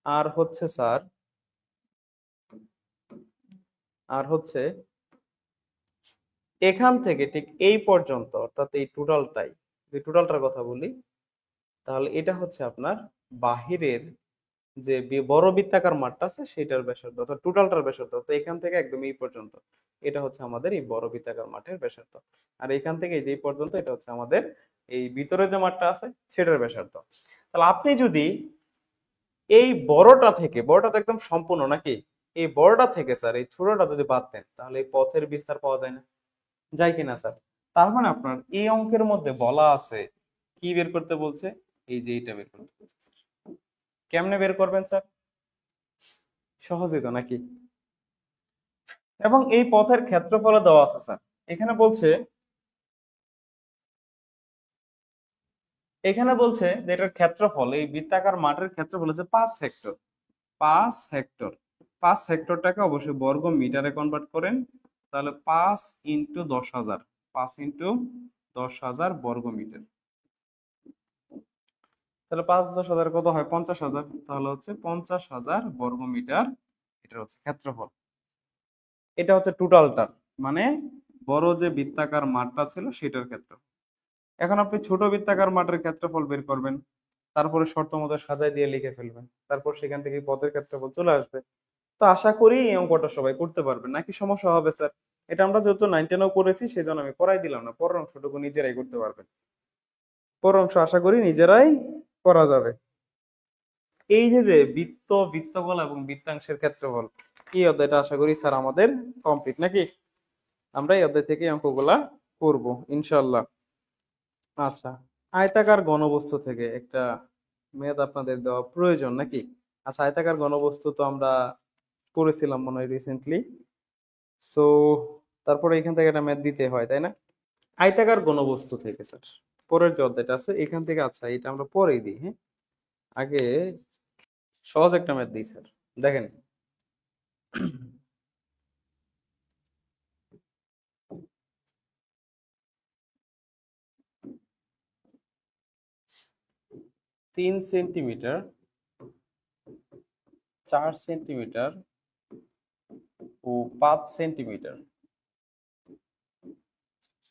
আর হচ্ছে স্যার, আর হচ্ছে এখান থেকে ঠিক এই পর্যন্ত, অর্থাৎ এই টোটালটাই, যদি টোটালটার কথা বলি তাহলে এটা হচ্ছে আপনার বাহিরের যে বড় বৃত্তাকার মাঠটা আছে সেটার ব্যাসার্ধ, অর্থাৎ টোটালটার ব্যাসার্ধ। তো এখান থেকে একদম এই পর্যন্ত এটা হচ্ছে আমাদের এই বড় বৃত্তাকার মাঠের ব্যাসার্ধ। আর এখান থেকে এই যে পর্যন্ত এটা হচ্ছে আমাদের এই ভিতরে যে মাঠটা আছে সেটার ব্যাসার্ধ। তাহলে আপনি যদি এই বড়টা থেকে, বড়টা তো একদম সম্পূর্ণ নাকি, এই বড়টা থেকে স্যার এই ছোটটা যদি বাদ দেন তাহলে এই পথের বিস্তার পাওয়া যায় না, যায় কিনা স্যার? তার মানে আপনার এই অঙ্কের মধ্যে বলা আছে কি বের করতে বলছে? এই যে এইটা বের করতে বলছে। কেমনে বের করবেন স্যার? সহজই তো নাকি? এবং এই পথের ক্ষেত্রফল দেওয়া আছে স্যার। এখানে বলছে, এখানে বলছে যে এটার ক্ষেত্রফল, এই বৃত্তাকার মাঠের ক্ষেত্রফল হচ্ছে 5 হেক্টর। 5 হেক্টর। 5 হেক্টরটাকে অবশ্যই বর্গ মিটারে কনভার্ট করেন, তাহলে 5 × 10,000, 5 × 10,000 বর্গ মিটার। তাহলে 5 × 10,000 কত হয়? 50,000। তাহলে হচ্ছে 50,000 বর্গ মিটার এটা হচ্ছে ক্ষেত্রফল। এটা হচ্ছে টোটালটার, মানে বড় যে বৃত্তাকার মাঠটা ছিল সেটার ক্ষেত্রফল। এখন আপনি ছোট বৃত্তাকার মাঠের ক্ষেত্রফল বের করবেন, তারপরে শর্ত মতো সাজায় দিয়ে লিখে ফেলবেন, তারপর সেখান থেকে পথের ক্ষেত্রফল চলে আসবে। তো আশা করি এই অঙ্কটা সবাই করতে পারবেন, নাকি সমস্যা হবে স্যার? এটা আমরা যেহেতু 9-10 করেছি সেই জন্য আমি পড়াই দিলাম না, পরের অংশটুকু নিজেরাই করতে পারবেন। পরের অংশ আশা করি নিজেরাই করা যাবে। এই যে যে বৃত্ত, বৃত্তফল এবং বৃত্তাংশের ক্ষেত্রফল, এই অধ্যায়টা আশা করি স্যার আমাদের কমপ্লিট নাকি? আমরা এই অধ্যায় থেকে অঙ্কগুলা করব ইনশাল্লাহ। আচ্ছা, আয়তাকার ঘনবস্তু থেকে একটা ম্যাথ আপনাদের দেওয়া প্রয়োজন নাকি? আচ্ছা, আয়তাকার ঘনবস্তু তো আমরা করেছিলাম মনে হয় রিসেন্টলি। সো তারপরে এখান থেকে একটা ম্যাথ দিতে হয়, তাই না? আয়তাকার ঘনবস্তু থেকে স্যার পরের যে অধ্যায়টা আছে এখান থেকে, আচ্ছা এটা আমরা পরেই দিই, হ্যাঁ। আগে সহজ একটা ম্যাথ দিই স্যার, দেখেন। 3 সেন্টিমিটার, 4 সেন্টিমিটার ও 5 সেন্টিমিটার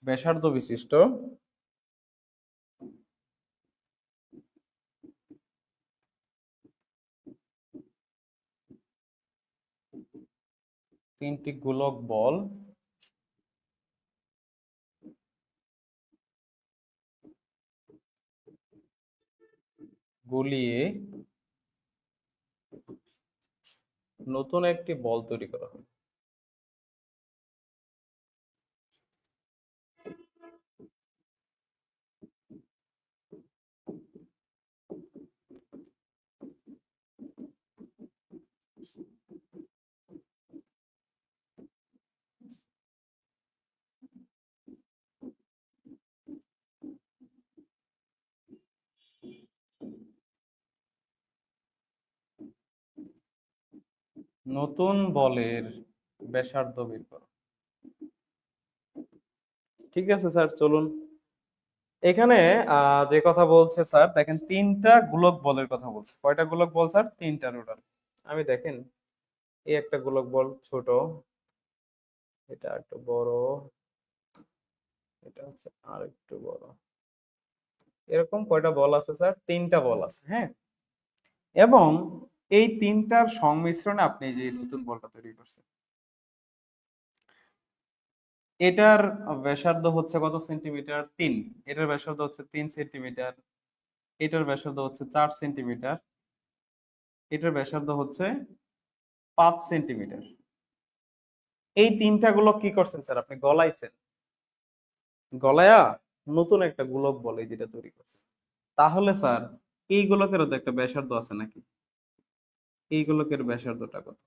ব্যাসার্ধ বিশিষ্ট তিনটি গোলক বল গলিয়ে নতুন একটি বল তৈরি করা হয়। নতুন বলের ব্যাসার্ধ বের করো। ঠিক আছে স্যার, চলুন। এখানে যে কথা বলছে স্যার, দেখেন তিনটা গোলক বলের কথা বলছে। কয়টা গোলক বল স্যার? তিনটা টোটাল। আমি দেখেন, এই একটা গোলক বল ছোট, এটা একটু বড়, এটা হচ্ছে আর একটু বড়। এরকম কয়টা বল আছে স্যার? তিনটা বল আছে, হ্যাঁ। এবং এই তিনটার সংমিশ্রণে আপনি যে নতুন বলটা তৈরি করছেন, এটার ব্যাসার্ধ হচ্ছে কত সেন্টিমিটার? 3। এটার ব্যাসার্ধ হচ্ছে 3 সেন্টিমিটার। এটার ব্যাসার্ধ হচ্ছে 4 সেন্টিমিটার। এটার ব্যাসার্ধ হচ্ছে 5 সেন্টিমিটার। এই তিনটা গোলক কি করছেন স্যার? আপনি গলাইছেন। গলায়া নতুন একটা গোলক বলে যেটা তৈরি করছেন। তাহলে স্যার এই গোলকেরও তো একটা ব্যাসার্ধ আছে নাকি? এই গোলকের ব্যাসার্ধটা কত?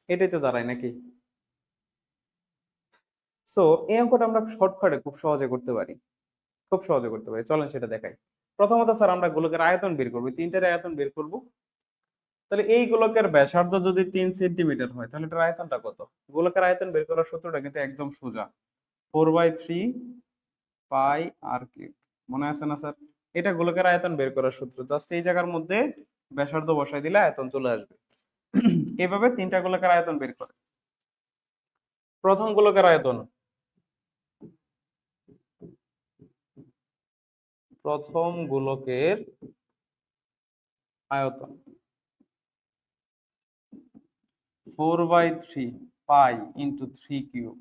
এটাই তো দাঁড়ায় নাকি? সো এই অঙ্কটা আমরা শর্টকাটে খুব সহজে করতে পারি। খুব সহজে করতে পারি, চলেন সেটা দেখাই। প্রথমত স্যার আমরা গোলকের আয়তন বের করবো, তিনটার আয়তন বের করব। তাহলে এই গোলকের ব্যাসার্ধ যদি 3 সেন্টিমিটার হয়, তাহলে এটার আয়তনটা কত? গোলকের আয়তন বের করার সূত্রটা কিন্তু একদম সোজা, 4/3 পাই আর কিউব। মনে আছে না স্যার? এটা গোলকের আয়তন বের করার সূত্র, জাস্ট এই জায়গার মধ্যে ব্যাসার্ধ বসাই দিলে আয়তন চলে আসবে। এভাবে তিনটা গোলকের আয়তন বের করে। প্রথম গোলকের আয়তন, প্রথম গোলকের আয়তন 4/3 পাই × 3 কিউব।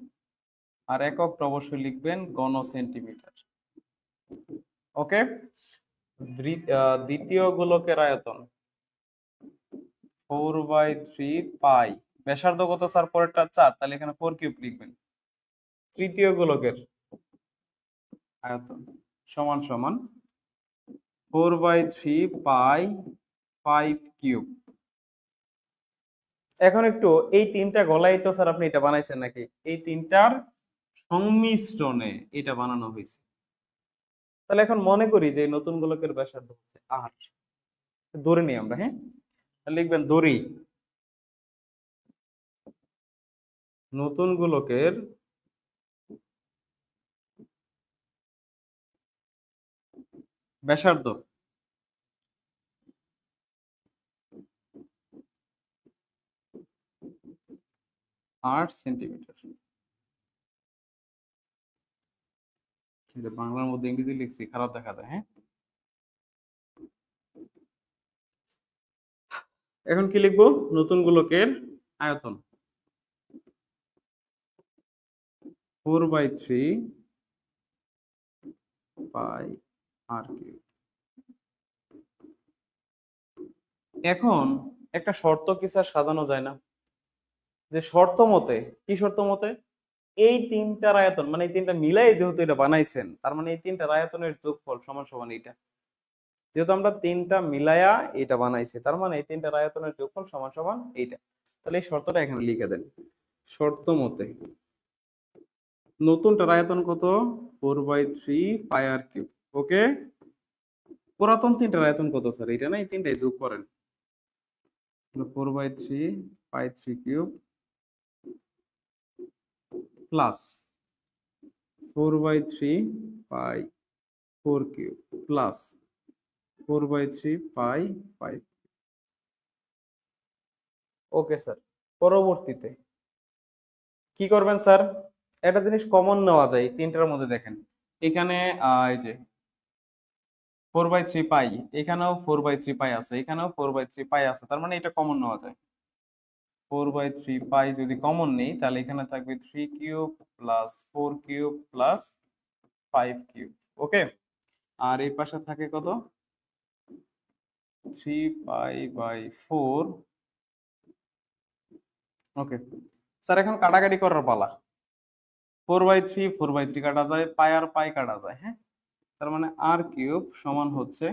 আর এককটা অবশ্যই লিখবেন ঘন সেন্টিমিটার। ওকে। দ্বিতীয় গোলকের আয়তন 4/3 পাই, ব্যাসার্ধ কত স্যার? পরেরটা 4, তাহলে এখানে 4 কিউব লিখবেন। তৃতীয় গোলকের আয়তন সমান সমান 4/3 পাই 5 কিউব। এখন একটু এই তিনটা গলাই তো স্যার আপনি এটা বানাইছেন নাকি? এই তিনটার সংমিশ্রণে এটা বানানো হয়েছে। তাহলে এখন মনে করি যে নতুন গোলকের ব্যাসার্ধ হচ্ছে 8। ধরে নিই আমরা, হ্যাঁ। লিখবেন দড়ি, নতুন গোলকের ব্যাসার্ধ 8 সেন্টিমিটার। বাংলার মধ্যে ইংরেজি লিখছি, খারাপ দেখা যায়, হ্যাঁ। এখন কি লিখবো? নতুন গোলকের আয়তন 4/3 পাই আর কিউব। এখন একটা শর্ত কি স্যার সাজানো যায় না? যে শর্ত মতে, কি শর্ত মতে? এই তিনটার আয়তন মানে এই তিনটা মিলাই যেহেতু এটা বানাইছেন, তার মানে এই তিনটার আয়তনের যোগফল সমান সমান এইটা। যেহেতু আমরা তিনটা মিলায়া এটা বানাইছি, তার মানে এই তিনটার আয়তনের যোগফল সমান সমান এইটা। তাহলে এই শর্তটা এখানে লিখে দেন। শর্ত মতে নতুনটার আয়তন কত? 4/3 পাই আর কিউব। ওকে, পুরাতন তিনটার আয়তন কত স্যার? এটা না, এই তিনটাই যোগ করেন। 4/3 পাই 3 কিউব প্লাস 4/3 পাই 4 কিউব প্লাস 4/3 পাই 5। ওকে স্যার, পরবর্তীতে কি করবেন স্যার? একটা জিনিস কমন নেওয়া যায় এই তিনটার মধ্যে, দেখেন এখানে এই যে 4/3 পাই, এখানেও 4/3 পাই আছে, এখানেও 4/3 পাই আছে, তার মানে এটা কমন নেওয়া যায়। 4/3 পাই যদি কমন নেই তাহলে এখানে থাকবে 3 cube plus 4 cube plus 5 cube. Okay, আর এই পাশে থাকে কত? 3 পাই বাই 4। ওকে স্যার, এখন কাটাকাটি করার পালা। 4/3 4/3 কাটা যায়, পাই আর পাই কাটা যায়, হ্যাঁ। তার মানে আর কিউব সমান হচ্ছে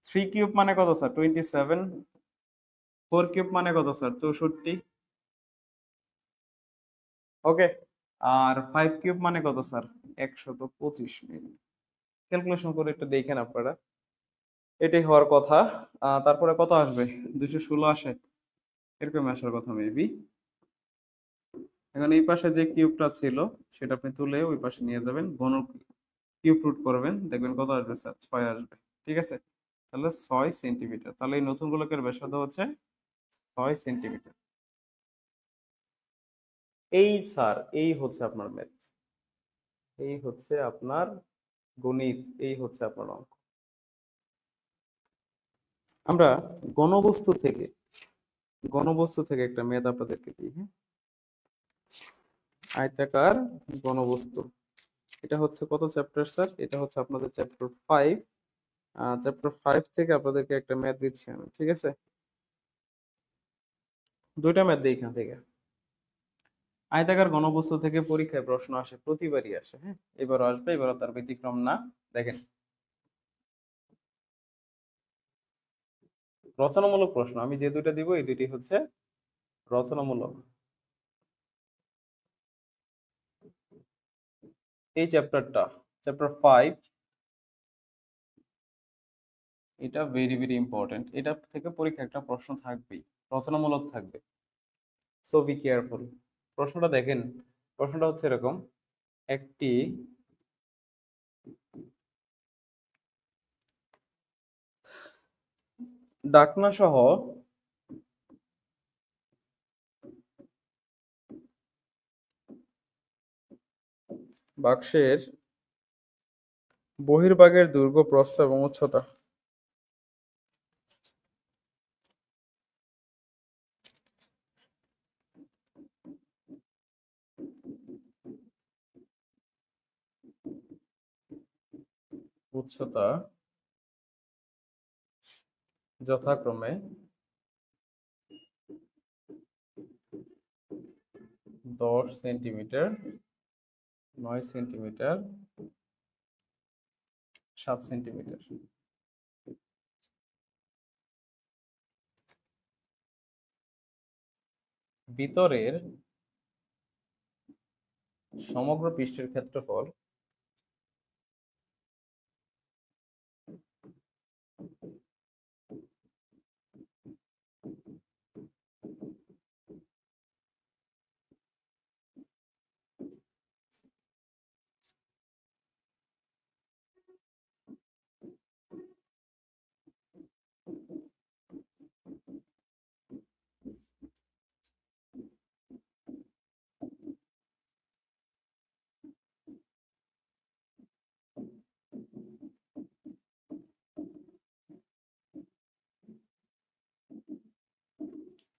3 কিউব মানে কত স্যার? 27। 4 কিউব মানে কত স্যার? 64। ওকে, আর 5 কিউব মানে কত স্যার? 125 মিনিট। ক্যালকুলেশন করে একটু দেখেন আপনারা, এটাই হওয়ার কথা। তারপরে কত আসবে? 216 আসে, এরকম আসার কথা মেবি। এখন এই পাশে যে কিউবটা ছিল সেটা আপনি তুলে ওই পাশে নিয়ে যাবেন, ঘন কিউব রুট করবেন, দেখবেন কত আসবে স্যার? 6 আসবে। ঠিক আছে, তাহলে 6 সেন্টিমিটার। তাহলে এই নতুন গোলকের ব্যাসার্ধ হচ্ছে 6 সেন্টিমিটার। এই স্যার, এই হচ্ছে আপনার ম্যাথ, এই হচ্ছে আপনার গণিত, এই হচ্ছে আপনার অঙ্ক। আমরা ঘনবস্তু থেকে একটা ম্যাথ আপনাদেরকে দিই, হ্যাঁ। আয়তাকার ঘনবস্তু, এটা হচ্ছে কত চ্যাপ্টার স্যার? এটা হচ্ছে আপনাদের চ্যাপ্টার 5। চ্যাপ্টার 5 থেকে আপনাদেরকে একটা ম্যাথ দিচ্ছি আমি, ঠিক আছে। দুইটা ম্যাথ দিই এখান থেকে। আয়তাকার ঘনবস্তু থেকে পরীক্ষায় প্রশ্ন আসে, প্রতিবারই আসে, হ্যাঁ। এবারও আসবে, এবারও তার ব্যতিক্রম না। দেখেন, রচনামূলক প্রশ্ন আমি যে দুইটা দিব এই দুইটি হচ্ছে রচনামূলক। এই চ্যাপ্টারটা, চ্যাপ্টার 5, এটা ভেরি ভেরি ইম্পর্টেন্ট। এটা থেকে পরীক্ষা একটা প্রশ্ন থাকবেই, রচনামূলক থাকবে। So be careful. প্রশ্নটা দেখেন, প্রশ্নটা হচ্ছে এরকম: একটি ডাকনা সহ বাক্সের বহির্ভাগের দৈর্ঘ্য, প্রস্থ এবং উচ্চতা। উচ্চতা যথাক্রমে 10 সেন্টিমিটার, 9 সেন্টিমিটার, 7 সেন্টিমিটার। ভিতরের সমগ্র পৃষ্ঠের ক্ষেত্রফল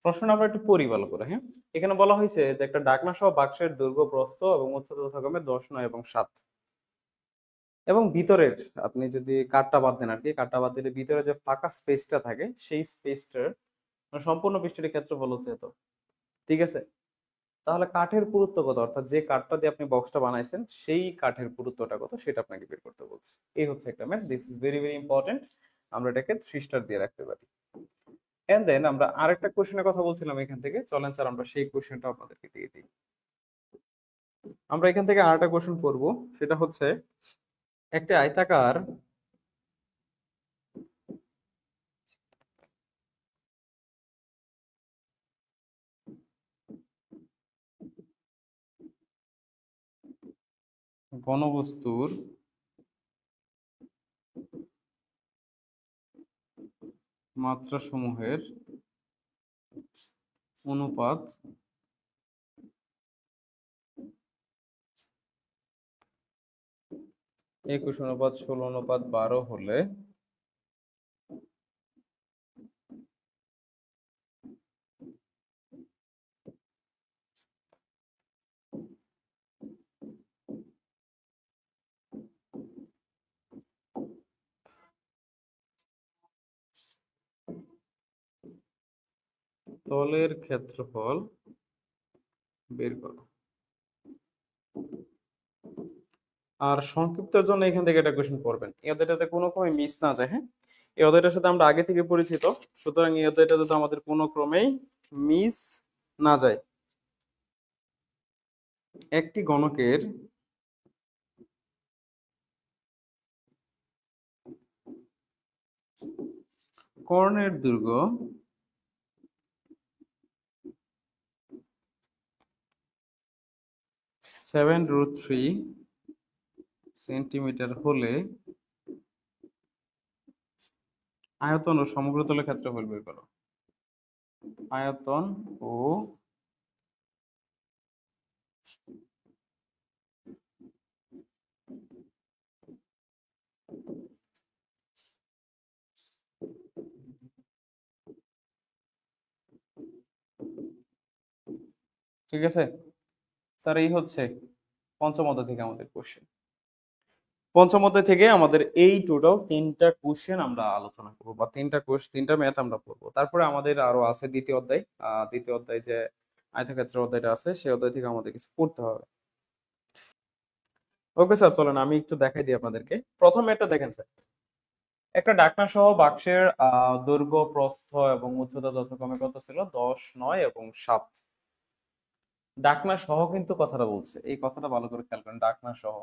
প্রশ্ন আমরা একটু পড়ি ভালো করে, হ্যাঁ। এখানে বলা হয়েছে যে একটা ডাকনা সহ বাক্সের দৈর্ঘ্য, প্রস্থ এবং উচ্চতা যথাক্রমে 10, 9 এবং 7। এবং ভিতরের, আপনি যদি কাটটা বাদ দেন আর কি, কাটটা বাদ দিলে ভিতরে যে ফাঁকা স্পেসটা থাকে সেই স্পেসটার সম্পূর্ণ পৃষ্ঠের ক্ষেত্রফল হচ্ছে এত। ঠিক আছে, তাহলে কাঠের পুরুত্ব কত, অর্থাৎ যে কাঠটা দিয়ে আপনি বক্সটা বানাইছেন সেই কাঠের পুরুত্বটা কত সেটা আপনাকে বের করতে বলছে। এই হচ্ছে একটা math, this is very very important. আমরা এটাকে 3 স্টার দিয়ে রাখতে পারি। এন্ড দেন আমরা আরেকটা কোশ্চেনের কথা বলছিলাম এখান থেকে, চলেন স্যার আমরা সেই কোশ্চেনটা আপনাদেরকে দিয়ে দিই। আমরা এখান থেকে আরেকটা কোশ্চেন করবো, সেটা হচ্ছে একটা আয়তাকার ঘনবস্তুর মাত্রাসমূহের অনুপাত 21:16:12 হলে তলের ক্ষেত্রফল বের করো। আর সংক্ষিপ্তের জন্য এখান থেকে একটা কোশ্চেন পড়বেন, এই অধ্যায়টাতে কোনো ক্রমে মিস না যায়। হ্যাঁ, এই অধ্যায়টার সাথে আমরা আগে থেকে পরিচিত, সুতরাং এই অধ্যায়টা যাতে আমাদের কোনো ক্রমেই মিস না যায়। একটি গণকের কর্ণের দৈর্ঘ্য 7√3 সেন্টিমিটার হলে আয়তন ও সমগ্র তলের ক্ষেত্রফল বের করো। আয়তন ও ঠিক আছে স্যার, এই হচ্ছে পঞ্চম অধ্যায় থেকে আমাদের কোশ্চেন। পঞ্চম অধ্যায় থেকে আমাদের এই টোটাল 3টা কোশ্চেন আমরা আলোচনা করবো, বা 3টা ম্যাথ আমরা পড়বো। তারপরে আমাদের আরো আছে দ্বিতীয় অধ্যায়। দ্বিতীয় অধ্যায় যে আয়তক্ষেত্রের অধ্যায়টা আছে সেই অধ্যায় থেকে আমাদের কিছু পড়তে হবে। ওকে স্যার, চলেন আমি একটু দেখাই দিই আপনাদেরকে। প্রথম ম্যাথটা দেখেন স্যার, একটা ডাকনা সহ বাক্সের দৈর্ঘ্য, প্রস্থ এবং উচ্চতা যথাক্রমে কত ছিল, 10, 9 এবং 7। ডাকনা সহ কিন্তু কথাটা বলছে, এই কথাটা ভালো করে খেয়াল করেন, ডাকনা সহ।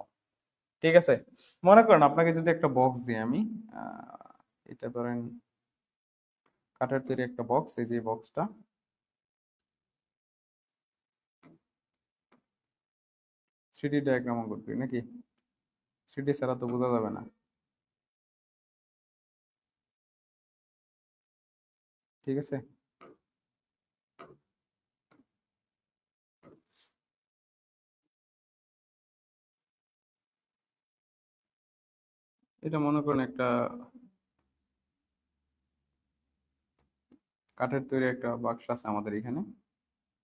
ঠিক আছে, মনে করেন আপনাকে যদি একটা বক্স দিই আমি, এটা ধরেন কাঠের তৈরি একটা বক্স, এই যে বক্সটা, 3D ডায়াগ্রাম অঙ্কন করি নাকি? 3D ছাড়া তো বোঝা যাবে না। ঠিক আছে, এটা মনে করেন একটা কাঠের তৈরি একটা বাক্স আছে আমাদের এখানে।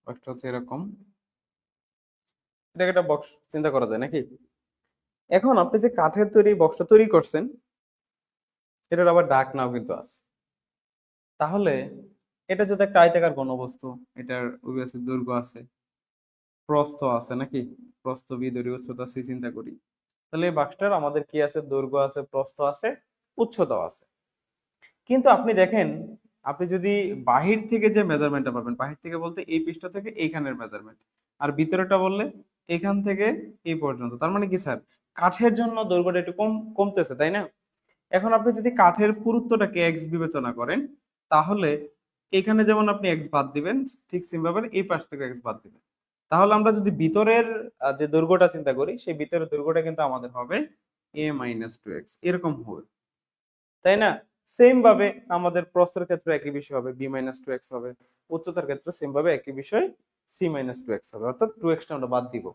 বাক্সটা হচ্ছে এরকম, এটাকে একটা বক্স চিন্তা করা যায় নাকি? এখন আপনি যে কাঠের তৈরি বক্সটা তৈরি করছেন, এটার আবার ডাক নাও কিন্তু আছে। তাহলে এটা যদি একটা আয়তাকার ঘনবস্তু, এটার অভিয়াসলি দৈর্ঘ্য আছে, প্রস্থ আছে নাকি? প্রস্থ বি ধরি, উচ্চতা সি চিন্তা করি। তাহলে এই বাক্সটার আমাদের কি আছে, দৈর্ঘ্য আছে, প্রস্থ আছে, উচ্চতাও আছে। কিন্তু আপনি দেখেন, আপনি যদি বাহির থেকে যে মেজারমেন্টটা পাবেন, বাহির থেকে বলতে এই পৃষ্ঠা থেকে এইখানের মেজারমেন্ট, আর ভিতরেটা বললে এখান থেকে এই পর্যন্ত, তার মানে কি স্যার, কাঠের জন্য দৈর্ঘ্যটা একটু কমতেছে, তাই না? এখন আপনি যদি কাঠের পুরুত্বটাকে এক্স বিবেচনা করেন, তাহলে এখানে যেমন আপনি এক্স বাদ দিবেন, ঠিক সেমভাবে এই পাশ থেকে এক্স বাদ দিবেন। তাহলে আমরা যদি ভিতরের যে দৈর্ঘ্যটা চিন্তা করি, সেই ভিতরের দৈর্ঘ্যটা কিন্তু আমাদের হবে a-2x, এরকম হবে, তাই না? সেম ভাবে আমাদের প্রস্থের ক্ষেত্রে একই বিষয় হবে, b-2x হবে। উচ্চতার ক্ষেত্রে সেম ভাবে একই বিষয়, c-2x হবে, অর্থাৎ 2x টা আমরা বাদ দিব।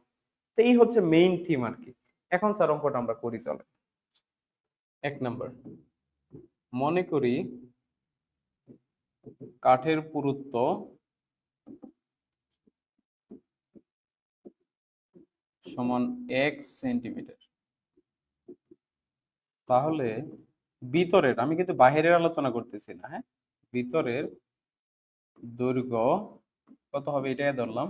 তো এই হচ্ছে মেইন থিম আর কি। এখন স্যার অঙ্কটা আমরা করি, চলে। 1 নাম্বার, মনে করি কাঠের পুরুত্ব সমান 1 সেন্টিমিটার। তাহলে ভিতরের, আমি কিন্তু বাহিরের আলোচনা করতেছি না, হ্যাঁ, ভিতরের দৈর্ঘ্য কত হবে এটাই ধরলাম,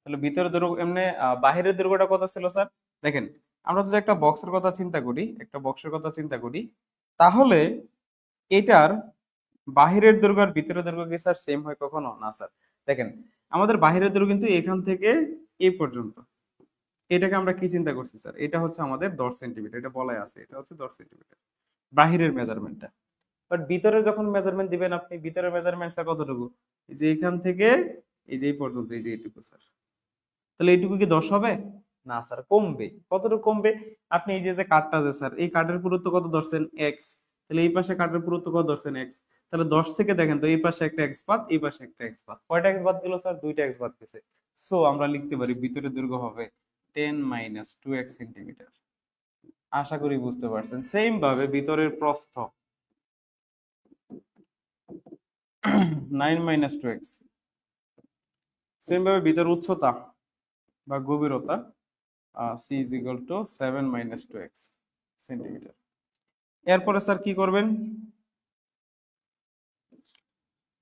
তাহলে ভিতরের দৈর্ঘ্য এমনি বাহিরের দৈর্ঘ্যটা কত ছিল স্যার? দেখেন, আমরা যদি একটা বক্সের কথা চিন্তা করি, তাহলে এটার বাহিরের দৈর্ঘ্য আর ভিতরের দৈর্ঘ্য কি স্যার সেম হয় কখনো? না স্যার। দেখেন, আমাদের বাহিরের দৈর্ঘ্য কিন্তু এখান থেকে এই পর্যন্ত। এটাকে আমরা কি চিন্তা করছি স্যার? এটা হচ্ছে আমাদের 10 সেন্টিমিটার, এটা বলাই আছে, এটা হচ্ছে 10 সেন্টিমিটার বাহিরের মেজারমেন্টটা। বাট ভিতরে যখন মেজারমেন্ট দিবেন আপনি, ভিতরের মেজারমেন্ট স্যার কতটুকু? এই যে এখান থেকে এই যে এই পর্যন্ত, এই যে এইটুকু স্যার। তাহলে এইটুকু কি 10 হবে? না স্যার, কমবে। কতটুকু কমবে? আপনি এই যে যে কাঠটা আছে স্যার, এই কাঠের পুরুত্ব কত ধরছেন? এক্স। তাহলে এই পাশে কাঠের পুরুত্ব কত ধরছেন? এক্স। তাহলে 10 থেকে দেখেন তো, এই পাশে একটা এক্স বাদ, এই পাশে একটা এক্স বাদ, কয়টা এক্স বাদ গেল স্যার? দুইটা এক্স বাদ গেছে। সো আমরা লিখতে পারি ভিতরের দৈর্ঘ্য হবে 10 মাইনাস 2x সেন্টিমিটার। আশা করি বুঝতে পারছেন। সেম ভাবে ভিতরের প্রস্থ 9 মাইনাস 2x। সেম ভাবে ভিতরের উচ্চতা বা গভীরতা c is equal to 7 minus 2x centimeter. এরপরে স্যার কি করবেন?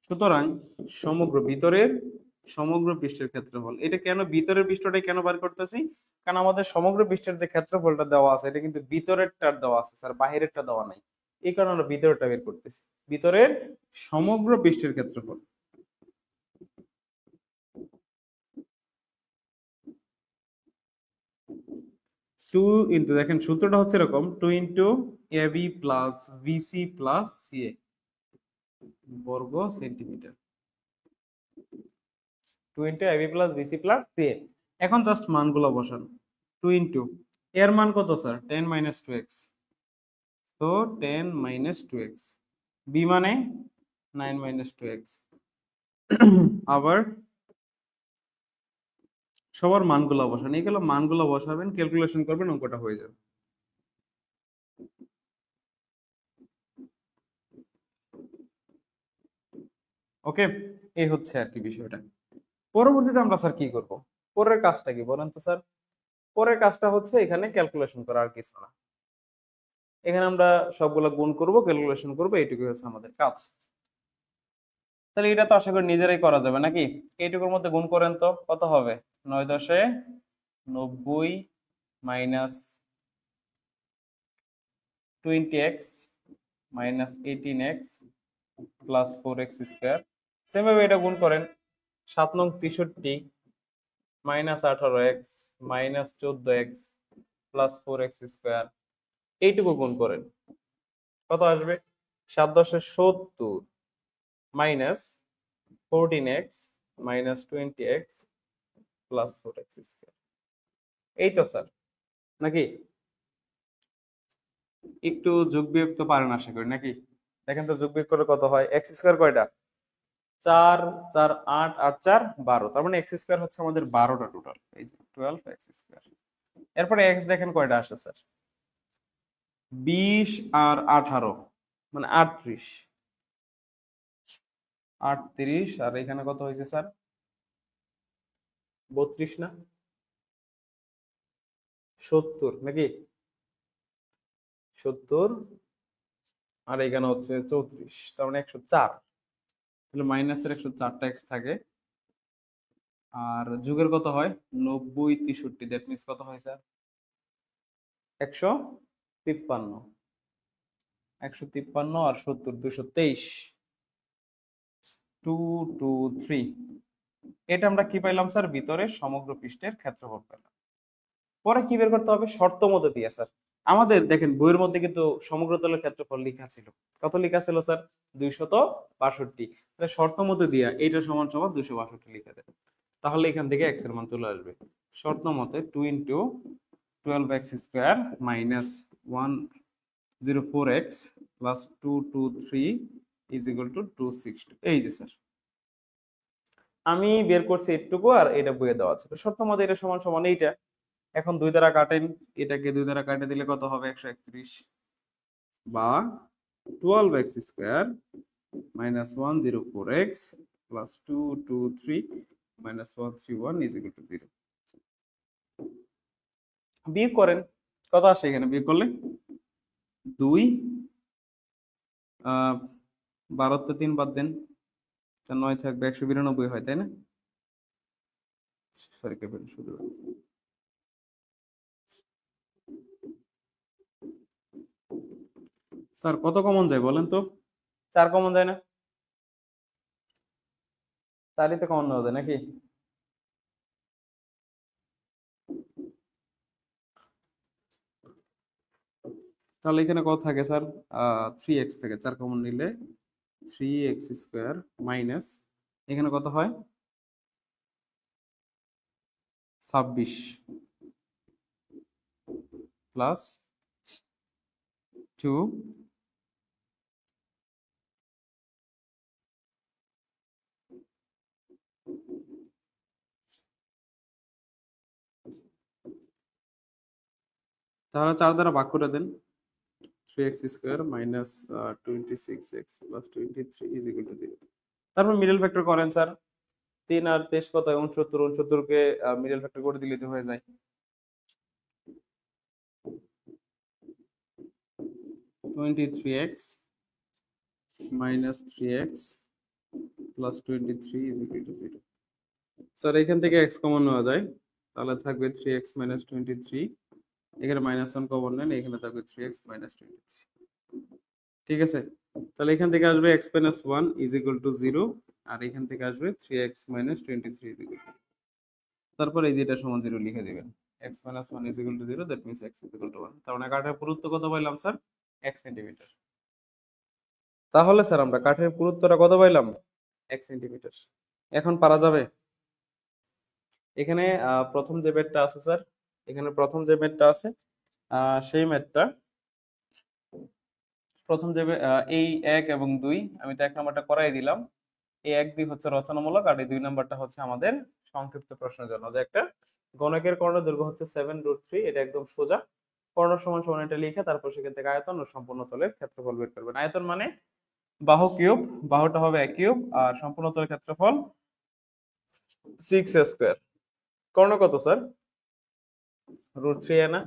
সুতরাং সমগ্র পৃষ্ঠের ক্ষেত্রফল, এটা কেন ভিতরের পৃষ্ঠটাই কেন বার করতেছি? কারণ আমাদের সমগ্র পৃষ্ঠের যে ক্ষেত্রফলটা দেওয়া আছে, এটা কিন্তু ভিতরেরটার দেওয়া আছে স্যার, বাহিরেরটা দেওয়া নাই। এই কারণে আমরা ভিতরেরটা বের করতেছি, ভিতরের সমগ্র পৃষ্ঠের ক্ষেত্রফল। টু ইন্টু, দেখেন সূত্রটা হচ্ছে এরকম, 2 × AB plus BC plus CA বর্গ centimeter. 2 × AB plus BC plus CA। এখন জাস্ট মানগুলো বসান। 2 এর মান কত sir? 10 minus 2x। So 10 minus 2x। B মানে 9 মাইনাস 2x। আবার সবার মানগুলো বসান, এইগুলো মানগুলো বসাবেন, ক্যালকুলেশন করবেন, অঙ্কটা হয়ে যাবে। ওকে, এই হচ্ছে আর কি বিষয়টা। পরবর্তীতে আমরা স্যার কি করব? পরের কাজটা কি বলেন তো স্যার? পরের কাজটা হচ্ছে এখানে ক্যালকুলেশন করা, আর কিছু না। এখানে আমরা সবগুলো গুণ করব, ক্যালকুলেশন করব, এইটুকুই হচ্ছে আমাদের কাজ। তাহলে এটা তো আশা করি নিজেরাই করা যাবে নাকি? এইটুকুর মধ্যে গুণ করেন তো, কত হবে? 9×10⁻90 minus 20x minus 18x plus 4x square. Same ভাবে এটা গুণ করেন, 7×63 minus 18x minus 14x plus 4x square. এইটুকু গুণ করেন, কত আসবে? 7×10⁻70 minus 14x minus 20x plus 4x square. এই তো স্যার, নাকি? একটু যোগ বিয়োগ তো পারেন আশা করি, নাকি? দেখেন তো যোগ বিয়োগ করে কত হয়? এক্স স্কোয়ার কয়টা? 4 4 8 8 4 12, তার মানে এক্স স্কোয়ার হচ্ছে আমাদের 12টা টোটাল। এই যে 12x স্কোয়ার। এরপরে এক্স দেখেন কয়টা আসে স্যার? 20 আর 18 মানে 38। 38 আর এখানে কত হয়েছে স্যার? 32 না? 70 নাকি? 70 আর এখানে হচ্ছে 34, তার মানে 104। তাহলে মাইনাসের 104টা এক্স থাকে। আর যুগের কত হয়? 90 63, দ্যাট মিনস কত হয় স্যার? 153। 153 আর 70 223। 223। এটা আমরা কি পাইলাম স্যার? ভিতরে সমগ্র পৃষ্ঠের ক্ষেত্রফল পেলাম। পরে কি বের করতে হবে? শর্ত মতো দিয়ে স্যার। আমাদের দেখেন বইয়ের মধ্যে কিন্তু সমগ্র তলের ক্ষেত্রফল লেখা ছিল। কত লেখা ছিল স্যার? 262। তাহলে শর্ত মতো দিয়া এইটা সমান সমান 262 লিখে দেন, তাহলে এখান থেকে এক্স এর মান চলে আসবে। শর্ত মতে 2 × 12x square minus 104x plus 223 is equal two 262। এই যে স্যার, আমি বের করছি এইটুকু, আর এটা বইয়ে দেওয়া ছিল। শর্ত মতে এটা সমান সমান এইটা। এখন 2 দ্বারা কাটেন, এটাকে 2 দ্বারা কাটে দিলে কত হবে? 131 বা 12x square minus 104x plus 223 minus 131 is equal two 0। বিয়োগ করেন, কত আসে এখানে বিয়োগ করলে? 2 12 3 বাদ দেন, 9 থাকবে, 192 হয়, তাই না? সরি কেবিন শুধু স্যার কত কমন যায় বলেন তো? 4 কমন যায় না? 4ই তো কমন নেওয়া যায় নাকি? তাহলে এখানে কত থাকে স্যার? 3x থেকে 4 কমন নিলে 3x² মাইনাস এখানে কত হয়? 26 প্লাস 2 তাহলে 4 দ্বারা ভাগ করে দেন। 3x² minus 26x plus 23 is equal two 0। তারপর মিডল ফ্যাক্টর করেন স্যার। 3 আর 23 কত হয়? 69। 69 কে মিডল ফ্যাক্টর করে দিলে তো হয়ে যায় 23x minus 3x plus 23 is equal two 0। Sir এখান থেকে x কমন নেওয়া যায়, তাহলে থাকবে 3x মাইনাস 23। এখানে মাইনাস 1 কমন নেন, এখানে থাকবে 3x মাইনাস 23। ঠিক আছে, তাহলে এখান থেকে আসবে x minus 1 is equal two 0, আর এখান থেকে আসবে 3x minus 23 is equal two, তারপর এই যে এটা সমান 0 লিখে দিবেন। x minus 1 is equal two 0, that means x is equal two 1। তার মানে কাঠের পুরুত্ব কত পাইলাম স্যার? 1 সেন্টিমিটার। তাহলে স্যার আমরা কাঠের পুরুত্বটা কত পাইলাম? 1 সেন্টিমিটার। এখন পারা যাবে? এখানে প্রথম যে ম্যাথটা আছে স্যার, এখানে প্রথম যে ম্যাথটা আছে সেই ম্যাথটা প্রথম যে এই 1 এবং 2 আমি তো 1 নাম্বারটা করাই দিলাম। এই 1 2 হচ্ছে রচনামূলক, আর এই 2 নাম্বারটা হচ্ছে আমাদের সংক্ষিপ্ত প্রশ্নের জন্য, যে একটা গণকের কর্ণ দৈর্ঘ্য হচ্ছে 7√3, এটা একদম সোজা। কর্ণ সমান সমান এটা লিখে তারপর সেখান থেকে আয়তন ও সম্পূর্ণ তলের ক্ষেত্রফল বের করবেন। আয়তন মানে বাহু কিউব, বাহুটা হবে 1 কিউব, আর সম্পূর্ণ তলের ক্ষেত্রফল 6a²। কর্ণ কত স্যার? √3 না,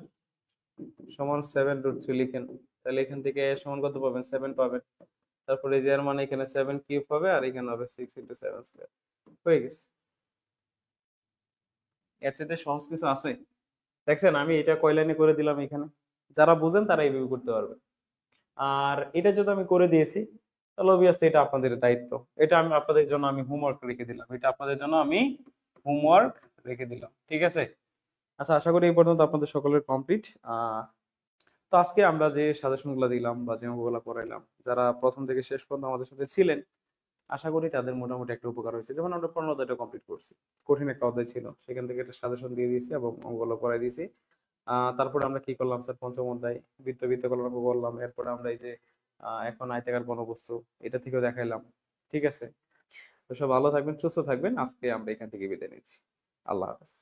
সমান 7√3 লিখেন। তাহলে এখান থেকে সমান কত পাবেন? 7 পাবেন। তারপরে এই যে এর মানে এখানে 7 কিউব হবে, আর এখানে হবে 6 × 7²। হয়ে গেছে। এর চাইতে সহজ কিছু আছে? দেখছেন আমি এটা কয় লাইনে করে দিলাম এখানে, যারা বুঝেন তারা এইভাবে করতে পারবে। আর এটা যদি আমি করে দিয়েছি, তাহলে অবভিয়াসলি এটা আপনাদের দায়িত্ব। এটা আমি আপনাদের জন্য আমি হোমওয়ার্ক রেখে দিলাম, এটা আপনাদের জন্য আমি হোমওয়ার্ক রেখে দিলাম। ঠিক আছে, আচ্ছা আশা করি এই পর্যন্ত আপনাদের সকলের কমপ্লিট। তো আজকে আমরা যে সাজেশনগুলো দিলাম বা যে অঙ্কগুলো করাইলাম, যারা প্রথম থেকে শেষ পর্যন্ত আমাদের সাথে ছিলেন, আশা করি তাদের মোটামুটি একটা উপকার হয়েছে। যেমন আমরা 15 অধ্যায়টা কমপ্লিট করছি, কঠিন একটা অধ্যায় ছিল, সেখান থেকে একটা সাজেশন দিয়ে দিয়েছি এবং অঙ্কগুলো করাই দিয়েছি। তারপরে আমরা কি করলাম স্যার? পঞ্চম অধ্যায় বৃত্তকল্পনা অঙ্ক করলাম। এরপরে আমরা এই যে এখন আয়তাকার ঘনবস্তু, এটা থেকেও দেখাইলাম। ঠিক আছে, তো সব ভালো থাকবেন, সুস্থ থাকবেন। আজকে আমরা এখান থেকে বিদায় নিচ্ছি। আল্লাহ হাফেজ।